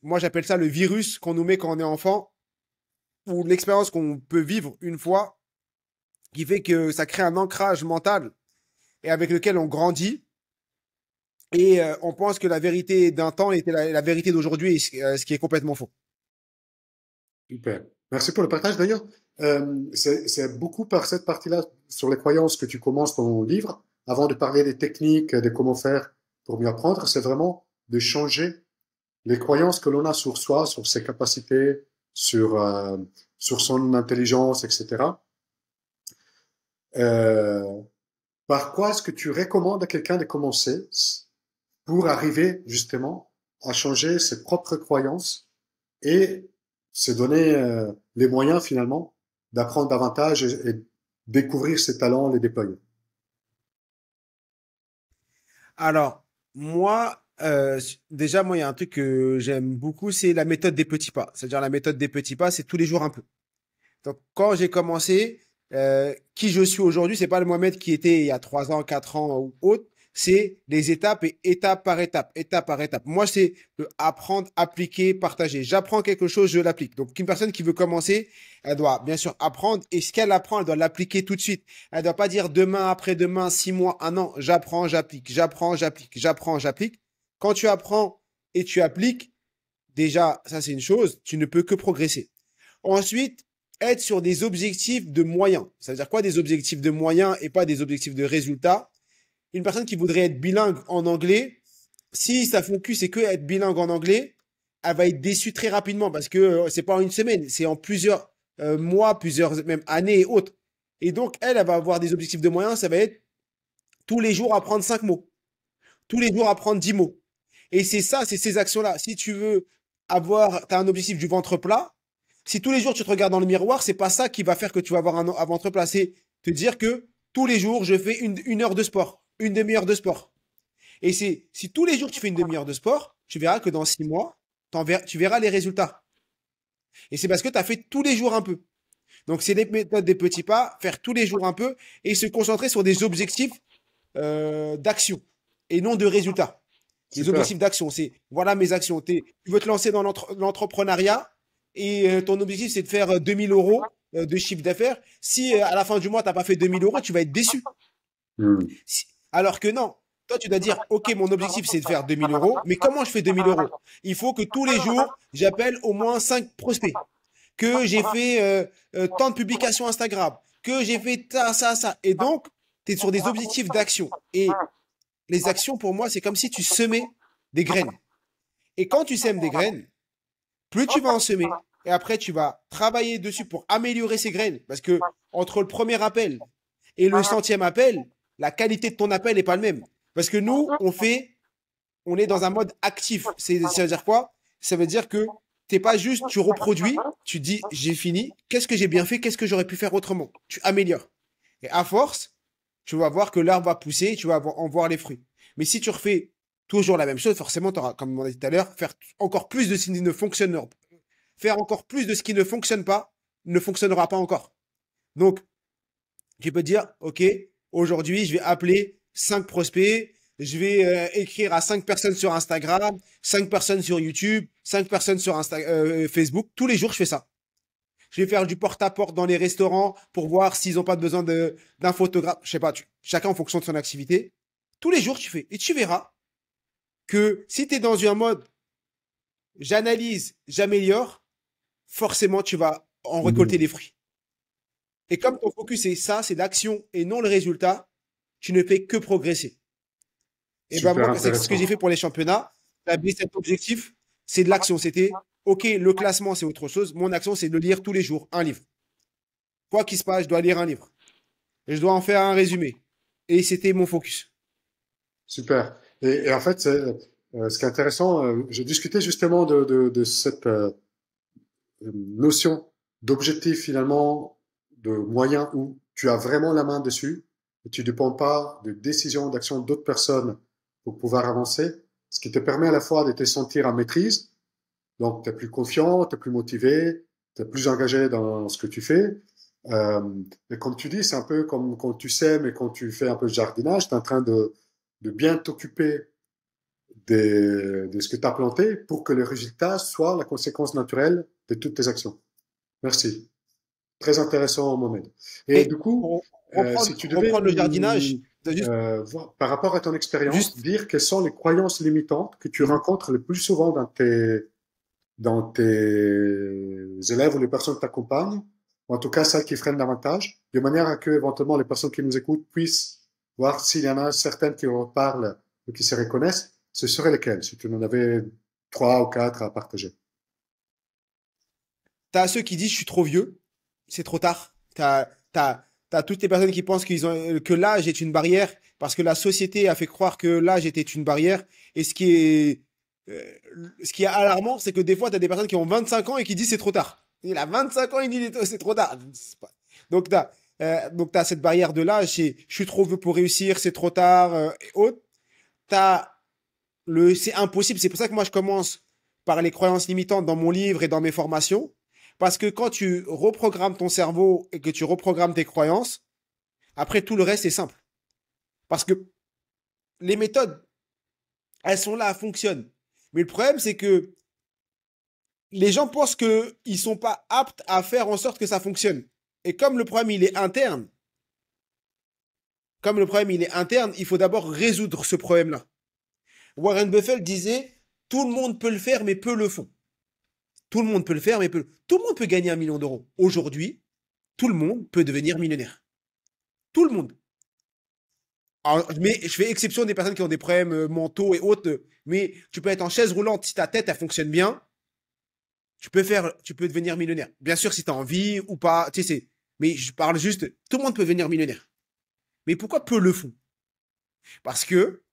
moi, j'appelle ça le virus qu'on nous met quand on est enfant ou l'expérience qu'on peut vivre une fois qui fait que ça crée un ancrage mental et avec lequel on grandit. Et on pense que la vérité d'un temps était la vérité d'aujourd'hui, ce qui est complètement faux. Super. Merci pour le partage. D'ailleurs, c'est beaucoup par cette partie-là sur les croyances que tu commences ton livre, avant de parler des techniques, de comment faire pour mieux apprendre. C'est vraiment de changer les croyances que l'on a sur soi, sur ses capacités, sur son intelligence, etc. Euh, par quoi est-ce que tu recommandes à quelqu'un de commencer pour arriver justement à changer ses propres croyances et se donner les moyens finalement d'apprendre davantage et découvrir ses talents, les déployer. Alors, moi, déjà, moi, il y a un truc que j'aime beaucoup, c'est la méthode des petits pas. C'est-à-dire la méthode des petits pas, c'est tous les jours un peu. Donc, quand j'ai commencé, qui je suis aujourd'hui, c'est pas le Mohamed qui était il y a 3 ans, 4 ans ou autre. C'est les étapes et étape par étape, étape par étape. Moi, c'est de apprendre, appliquer, partager. J'apprends quelque chose, je l'applique. Donc, une personne qui veut commencer, elle doit bien sûr apprendre. Et ce qu'elle apprend, elle doit l'appliquer tout de suite. Elle doit pas dire demain, après-demain, 6 mois, un an. J'apprends, j'applique, j'apprends, j'applique, j'apprends, j'applique. Quand tu apprends et tu appliques, déjà, ça c'est une chose, tu ne peux que progresser. Ensuite, être sur des objectifs de moyens. Ça veut dire quoi des objectifs de moyens et pas des objectifs de résultats? Une personne qui voudrait être bilingue en anglais, si sa focus c'est que être bilingue en anglais, elle va être déçue très rapidement parce que c'est pas en une semaine, c'est en plusieurs mois, plusieurs même années et autres. Et donc, elle va avoir des objectifs de moyens, ça va être tous les jours apprendre 5 mots, tous les jours apprendre 10 mots. Et c'est ça, c'est ces actions-là. Si tu veux tu as un objectif du ventre plat, si tous les jours tu te regardes dans le miroir, c'est pas ça qui va faire que tu vas avoir un ventre plat. C'est te dire que tous les jours, je fais une heure de sport, une demi-heure de sport. Et si tous les jours tu fais une demi-heure de sport, tu verras que dans 6 mois, tu verras les résultats. Et c'est parce que tu as fait tous les jours un peu. Donc c'est des méthodes des petits pas, faire tous les jours un peu et se concentrer sur des objectifs d'action et non de résultats. Les Super. objectifs d'action, c'est voilà mes actions. Tu veux te lancer dans l'entrepreneuriat et ton objectif, c'est de faire 2000 euros de chiffre d'affaires. Si à la fin du mois, tu n'as pas fait 2000 euros, tu vas être déçu. Hmm. Alors que non, toi, tu dois dire, OK, mon objectif, c'est de faire 2000 euros, mais comment je fais 2000 euros? Il faut que tous les jours, j'appelle au moins 5 prospects, que j'ai fait tant de publications Instagram, que j'ai fait ça, ça, ça. Et donc, tu es sur des objectifs d'action. Et les actions, pour moi, c'est comme si tu semais des graines. Et quand tu sèmes des graines, plus tu vas en semer, et après, tu vas travailler dessus pour améliorer ces graines. Parce que entre le premier appel et le centième appel, la qualité de ton appel n'est pas le même. Parce que nous, on est dans un mode actif. Ça veut dire quoi? Ça veut dire que t'es pas juste, tu reproduis, tu dis, j'ai fini, qu'est-ce que j'ai bien fait, qu'est-ce que j'aurais pu faire autrement? Tu améliores. Et à force, tu vas voir que l'arbre va pousser et tu vas en voir les fruits. Mais si tu refais toujours la même chose, forcément, tu auras, comme on a dit tout à l'heure, faire encore plus de ce qui ne fonctionne, faire encore plus de ce qui ne fonctionne pas, ne fonctionnera pas encore. Donc, tu peux dire, OK, aujourd'hui, je vais appeler 5 prospects, je vais écrire à 5 personnes sur Instagram, 5 personnes sur YouTube, 5 personnes sur Facebook. Tous les jours, je fais ça. Je vais faire du porte-à-porte dans les restaurants pour voir s'ils n'ont pas besoin d'un photographe. Je sais pas, chacun en fonction de son activité. Tous les jours, tu fais. Et tu verras que si tu es dans un mode j'analyse, j'améliore, forcément, tu vas en récolter Mhm. les fruits. Et comme ton focus est ça, c'est l'action et non le résultat, tu ne fais que progresser. Et ben Super moi, c'est ce que j'ai intéressant. fait pour les championnats. J'avais cet objectif, c'est de l'action. C'était, OK, le classement, c'est autre chose. Mon action, c'est de lire tous les jours un livre. Quoi qu'il se passe, je dois lire un livre. Et je dois en faire un résumé. Et c'était mon focus. Super. Et en fait, ce qui est intéressant, j'ai discuté justement de cette notion d'objectif finalement, de moyen où tu as vraiment la main dessus et tu ne dépends pas de décisions, d'actions d'autres personnes pour pouvoir avancer, ce qui te permet à la fois de te sentir en maîtrise, donc tu es plus confiant, tu es plus motivé, tu es plus engagé dans ce que tu fais. Euh, et comme tu dis, c'est un peu comme quand tu sèmes et quand tu fais un peu de jardinage, tu es en train de bien t'occuper de ce que tu as planté pour que le résultat soit la conséquence naturelle de toutes tes actions. Merci. Très intéressant, Mohamed. Et Et du coup, pour si tu devais, reprendre le jardinage, par rapport à ton expérience, juste, dire quelles sont les croyances limitantes que tu mhm. rencontres le plus souvent dans tes élèves ou les personnes qui t'accompagnent, ou en tout cas celles qui freinent davantage, de manière à que éventuellement les personnes qui nous écoutent puissent voir s'il y en a certaines qui en parlent ou qui se reconnaissent, ce seraient lesquelles, si tu en avais trois ou quatre à partager. T'as ceux qui disent je suis trop vieux, c'est trop tard. T'as toutes les personnes qui pensent que l'âge est une barrière parce que la société a fait croire que l'âge était une barrière. Et euh, ce qui est alarmant, c'est que des fois, t'as des personnes qui ont 25 ans et qui disent c'est trop tard. Il a 25 ans, il dit c'est trop tard. Donc t'as cette barrière de l'âge, c'est je suis trop vieux pour réussir, c'est trop tard et autres. T'as c'est impossible. C'est pour ça que moi, je commence par les croyances limitantes dans mon livre et dans mes formations. Parce que quand tu reprogrammes ton cerveau et que tu reprogrammes tes croyances, après tout le reste est simple. Parce que les méthodes, elles sont là, elles fonctionnent. Mais le problème, c'est que les gens pensent qu'ils ne sont pas aptes à faire en sorte que ça fonctionne. Et comme le problème il est interne, il faut d'abord résoudre ce problème-là. Warren Buffett disait, tout le monde peut le faire, mais peu le font. Tout le monde peut le faire, mais tout le monde peut gagner 1 million d'euros. Aujourd'hui, tout le monde peut devenir millionnaire. Tout le monde. Alors, mais je fais exception des personnes qui ont des problèmes mentaux et autres. Mais tu peux être en chaise roulante si ta tête elle fonctionne bien. Tu peux devenir millionnaire. Bien sûr, si tu as envie ou pas. Tu sais, mais je parle juste. Tout le monde peut devenir millionnaire. Mais pourquoi peu le font? Parce que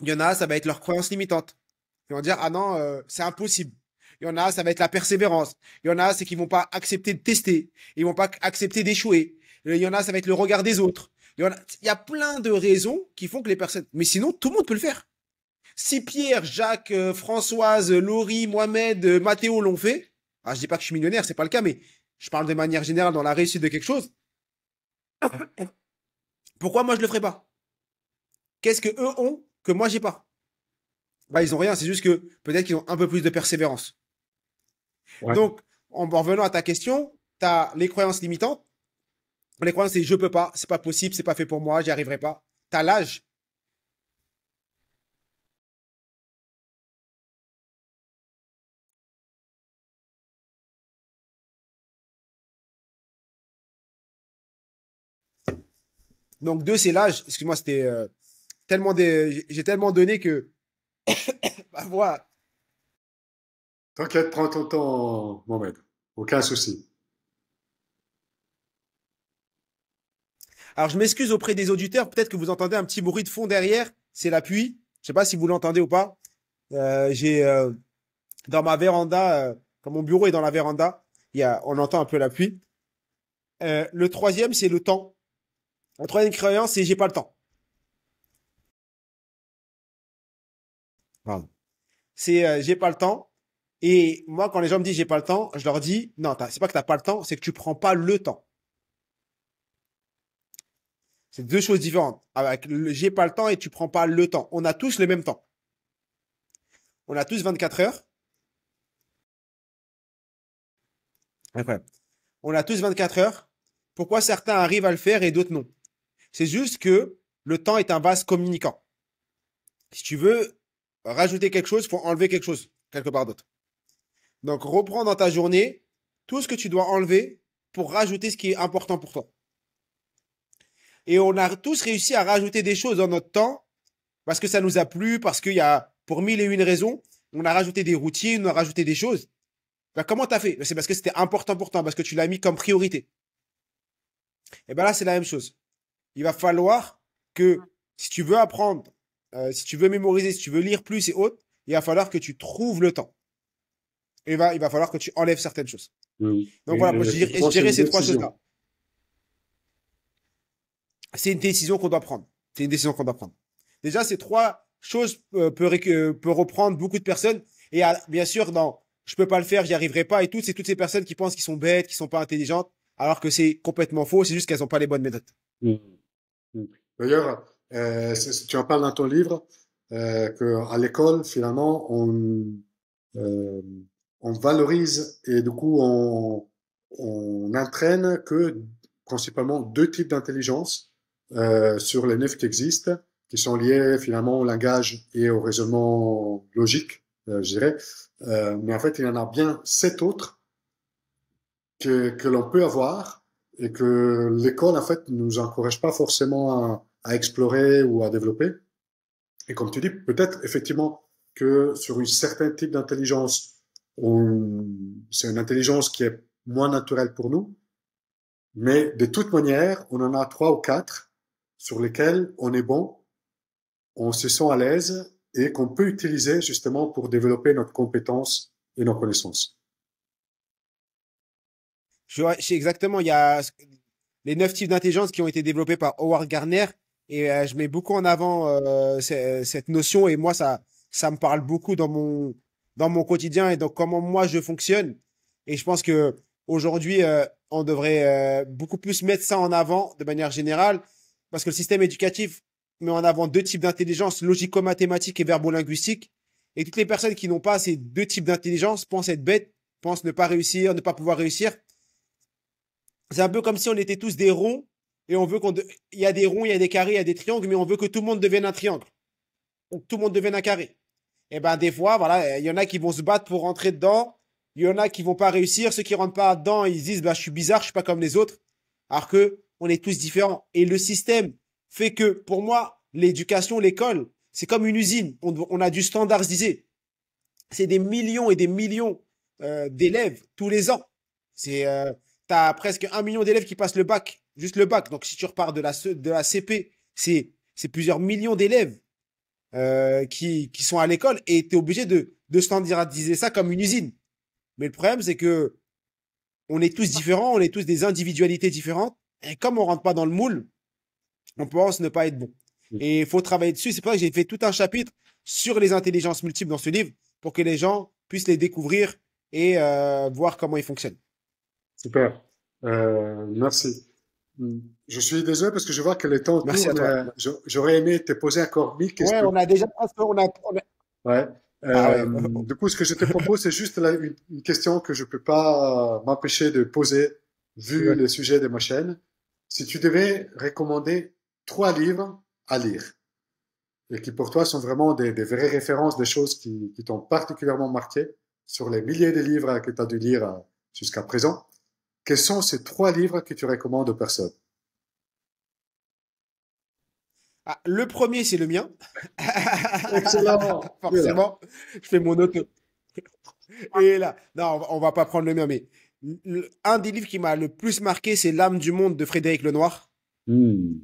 il y en a, ça va être leur croyance limitante. Ils vont dire ah non, c'est impossible. Il y en a, ça va être la persévérance. Il y en a, c'est qu'ils vont pas accepter de tester. Ils vont pas accepter d'échouer. Il y en a, ça va être le regard des autres. Il y a plein de raisons qui font que les personnes. Mais sinon, tout le monde peut le faire. Si Pierre, Jacques, Françoise, Laurie, Mohamed, Mathéo l'ont fait, ah, je dis pas que je suis millionnaire, c'est pas le cas, mais je parle de manière générale dans la réussite de quelque chose. Pourquoi moi je le ferais pas? Qu'est-ce que eux ont que moi j'ai pas? Bah ils ont rien, c'est juste que peut-être qu'ils ont un peu plus de persévérance. Ouais. Donc, en revenant à ta question, tu as les croyances limitantes. Les croyances, c'est je peux pas, c'est pas possible, c'est pas fait pour moi, j'y arriverai pas. Tu as l'âge. Donc, deux, c'est l'âge. Excuse-moi, c'était j'ai tellement donné que bah, voilà. T'inquiète, prends ton temps, Mohamed. Aucun souci. Alors, je m'excuse auprès des auditeurs. Peut-être que vous entendez un petit bruit de fond derrière. C'est la pluie. Je sais pas si vous l'entendez ou pas. J'ai dans ma véranda, quand mon bureau est dans la véranda, on entend un peu la pluie. Le troisième, c'est le temps. La troisième croyance, c'est j'ai pas le temps. Pardon. C'est j'ai pas le temps. Et moi, quand les gens me disent j'ai pas le temps, je leur dis non, c'est pas que t'as pas le temps, c'est que tu prends pas le temps. C'est deux choses différentes. Avec le j'ai pas le temps et tu prends pas le temps. On a tous le même temps. On a tous 24 heures. Incroyable. On a tous 24 heures. Pourquoi certains arrivent à le faire et d'autres non? C'est juste que le temps est un vase communicant. Si tu veux rajouter quelque chose, il faut enlever quelque chose quelque part d'autre. Donc, reprends dans ta journée tout ce que tu dois enlever pour rajouter ce qui est important pour toi. Et on a tous réussi à rajouter des choses dans notre temps parce que ça nous a plu, parce qu'il y a, pour mille et une raisons, on a rajouté des routines, on a rajouté des choses. Ben, comment tu as fait? C'est parce que c'était important pour toi, parce que tu l'as mis comme priorité. Et bien là, c'est la même chose. Il va falloir que si tu veux apprendre, si tu veux mémoriser, si tu veux lire plus et autres, il va falloir que tu trouves le temps. Et il va falloir que tu enlèves certaines choses. Mm. Donc voilà, moi, je Effectivement, c'est dirais une ces trois décision. choses-là. C'est une décision qu'on doit prendre. C'est une décision qu'on doit prendre. Déjà, ces trois choses peut reprendre beaucoup de personnes. Et bien sûr, non, je peux pas le faire, j'y arriverai pas et tout. C'est toutes ces personnes qui pensent qu'ils sont bêtes, qui sont pas intelligentes, alors que c'est complètement faux. C'est juste qu'elles ont pas les bonnes méthodes. Mm. Mm. D'ailleurs, tu en parles dans ton livre, qu'à l'école, finalement, euh, on valorise et du coup, on entraîne que principalement deux types d'intelligence sur les neuf qui existent, qui sont liés finalement au langage et au raisonnement logique, je dirais. Mais en fait, il y en a bien sept autres que l'on peut avoir et que l'école, en fait, nous encourage pas forcément à explorer ou à développer. Et comme tu dis, peut-être effectivement que sur un certain type d'intelligence, c'est une intelligence qui est moins naturelle pour nous, mais de toute manière, on en a trois ou quatre sur lesquels on est bon, on se sent à l'aise et qu'on peut utiliser justement pour développer notre compétence et nos connaissances. Je sais exactement, il y a les 9 types d'intelligence qui ont été développés par Howard Gardner et je mets beaucoup en avant cette notion et moi, ça me parle beaucoup dans mon quotidien et dans comment moi je fonctionne. Et je pense que aujourd'hui, on devrait beaucoup plus mettre ça en avant de manière générale parce que le système éducatif met en avant deux types d'intelligence, logico-mathématique et verbo-linguistique. Et toutes les personnes qui n'ont pas ces deux types d'intelligence pensent être bêtes, pensent ne pas réussir, ne pas pouvoir réussir. C'est un peu comme si on était tous des ronds et on veut il y a des ronds, il y a des carrés, il y a des triangles, mais on veut que tout le monde devienne un triangle. Donc tout le monde devienne un carré. Et ben des fois, voilà, il y en a qui vont se battre pour rentrer dedans, il y en a qui vont pas réussir, ceux qui rentrent pas dedans, ils se disent bah je suis bizarre, je suis pas comme les autres, alors que on est tous différents. Et le système fait que pour moi, l'éducation, l'école, c'est comme une usine. On a dû standardiser. C'est des millions et des millions d'élèves tous les ans. C'est t'as presque 1 million d'élèves qui passent le bac, juste le bac. Donc si tu repars de la CP, c'est plusieurs millions d'élèves qui sont à l'école et tu es obligé de standardiser ça comme une usine. Mais le problème, c'est que on est tous différents, on est tous des individualités différentes. Et comme on rentre pas dans le moule, on pense ne pas être bon. Et il faut travailler dessus. C'est pour ça que j'ai fait tout un chapitre sur les intelligences multiples dans ce livre pour que les gens puissent les découvrir et voir comment ils fonctionnent. Super. Merci. Je suis désolé parce que je vois que le temps Merci à tourne. toi. J'aurais aimé te poser encore 1000 questions. Ouais, on a déjà presque. Ouais. Ah ouais. Du coup, ce que je te propose, c'est juste une question que je peux pas m'empêcher de poser vu le sujet de ma chaîne. Si tu devais recommander trois livres à lire et qui pour toi sont vraiment des vraies références, des choses qui t'ont particulièrement marqué sur les milliers de livres que tu as dû lire jusqu'à présent, quels sont ces trois livres que tu recommandes aux personnes? Ah, le premier, c'est le mien. Excellent. Voilà. Forcément, je fais mon auto. Et là, non, on va pas prendre le mien, mais un des livres qui m'a le plus marqué, c'est L'âme du monde de Frédéric Lenoir. Hmm.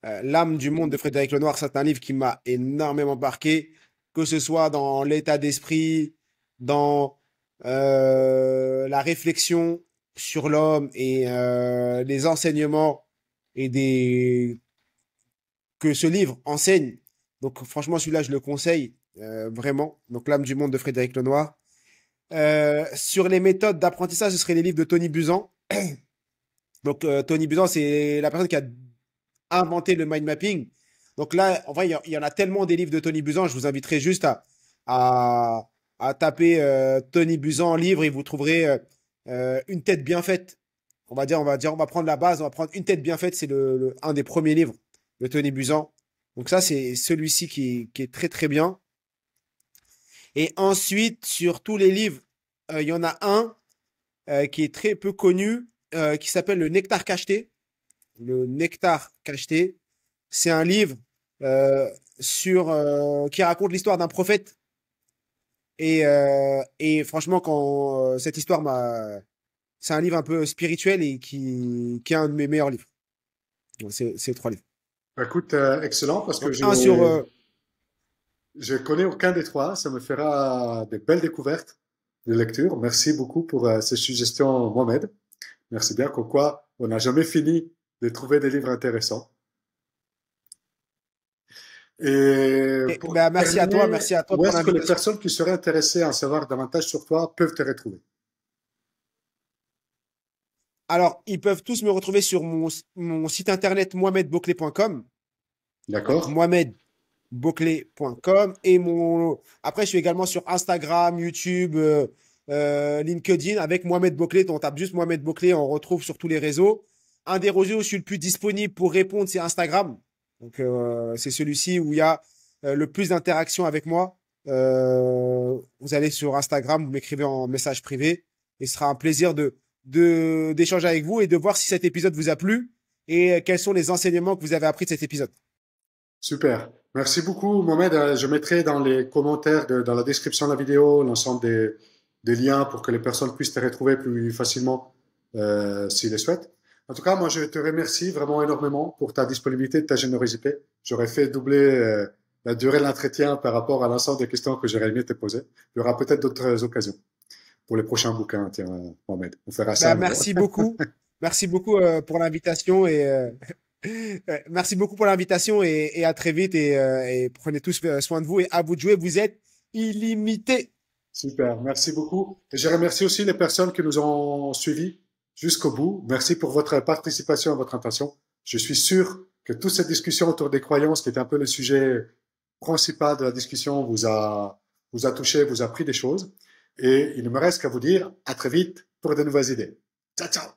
L'âme du monde de Frédéric Lenoir, c'est un livre qui m'a énormément marqué, que ce soit dans l'état d'esprit, dans la réflexion sur l'homme et les enseignements et des que ce livre enseigne. Donc franchement, celui-là, je le conseille vraiment. Donc l'âme du monde de Frédéric Lenoir. Sur les méthodes d'apprentissage, ce serait les livres de Tony Buzan. Donc Tony Buzan, c'est la personne qui a inventé le mind mapping. Donc là, en vrai, il y en a tellement des livres de Tony Buzan. Je vous inviterai juste à, à taper Tony Buzan livre et vous trouverez une tête bien faite. On va prendre la base, on va prendre une tête bien faite. C'est un des premiers livres de Tony Buzan. Donc ça, c'est celui-ci qui est très très bien. Et ensuite, sur tous les livres, il y en a un qui est très peu connu, qui s'appelle Le Nectar Cacheté. Le Nectar Cacheté, c'est un livre qui raconte l'histoire d'un prophète. Et franchement, cette histoire c'est un livre un peu spirituel et qui est un de mes meilleurs livres. Donc, c'est trois livres. Écoute, excellent, parce que Donc un sur je connais aucun des trois. Ça me fera de belles découvertes de lecture. Merci beaucoup pour ces suggestions, Mohamed. Merci bien, comme quoi on n'a jamais fini de trouver des livres intéressants. Et pour bah, terminer, merci à toi où pour est-ce que les l'invitation. personnes qui seraient intéressées à en savoir davantage sur toi peuvent te retrouver? Alors, ils peuvent tous me retrouver sur mon site internet mohamedbouclé.com. Donc, D'accord? mohamedbouclé.com. Et après, je suis également sur Instagram, YouTube, LinkedIn avec Mohamed Bouclé. On tape juste Mohamed Bouclé, on retrouve sur tous les réseaux. Un des réseaux où je suis le plus disponible pour répondre, c'est Instagram. Donc, c'est celui-ci où il y a le plus d'interactions avec moi. Vous allez sur Instagram, vous m'écrivez en message privé et ce sera un plaisir d'échanger avec vous et de voir si cet épisode vous a plu et quels sont les enseignements que vous avez appris de cet épisode. Super. Merci beaucoup, Mohamed. Je mettrai dans les commentaires, dans la description de la vidéo, l'ensemble des liens pour que les personnes puissent te retrouver plus facilement s'ils le souhaitent. En tout cas, moi, je te remercie vraiment énormément pour ta disponibilité et ta générosité. J'aurais fait doubler la durée de l'entretien par rapport à l'ensemble des questions que j'aurais aimé te poser. Il y aura peut-être d'autres occasions pour les prochains bouquins, tiens, Mohamed. On fera ça Bah, à nouveau. merci beaucoup. Merci beaucoup pour l'invitation merci beaucoup pour l'invitation et à très vite et prenez tous soin de vous et à vous de jouer, vous êtes illimité. Super, merci beaucoup. Et je remercie aussi les personnes qui nous ont suivis jusqu'au bout. Merci pour votre participation et votre attention. Je suis sûr que toute cette discussion autour des croyances, qui est un peu le sujet principal de la discussion, vous a touché, vous a appris des choses. Et il ne me reste qu'à vous dire à très vite pour de nouvelles idées. Ciao, ciao!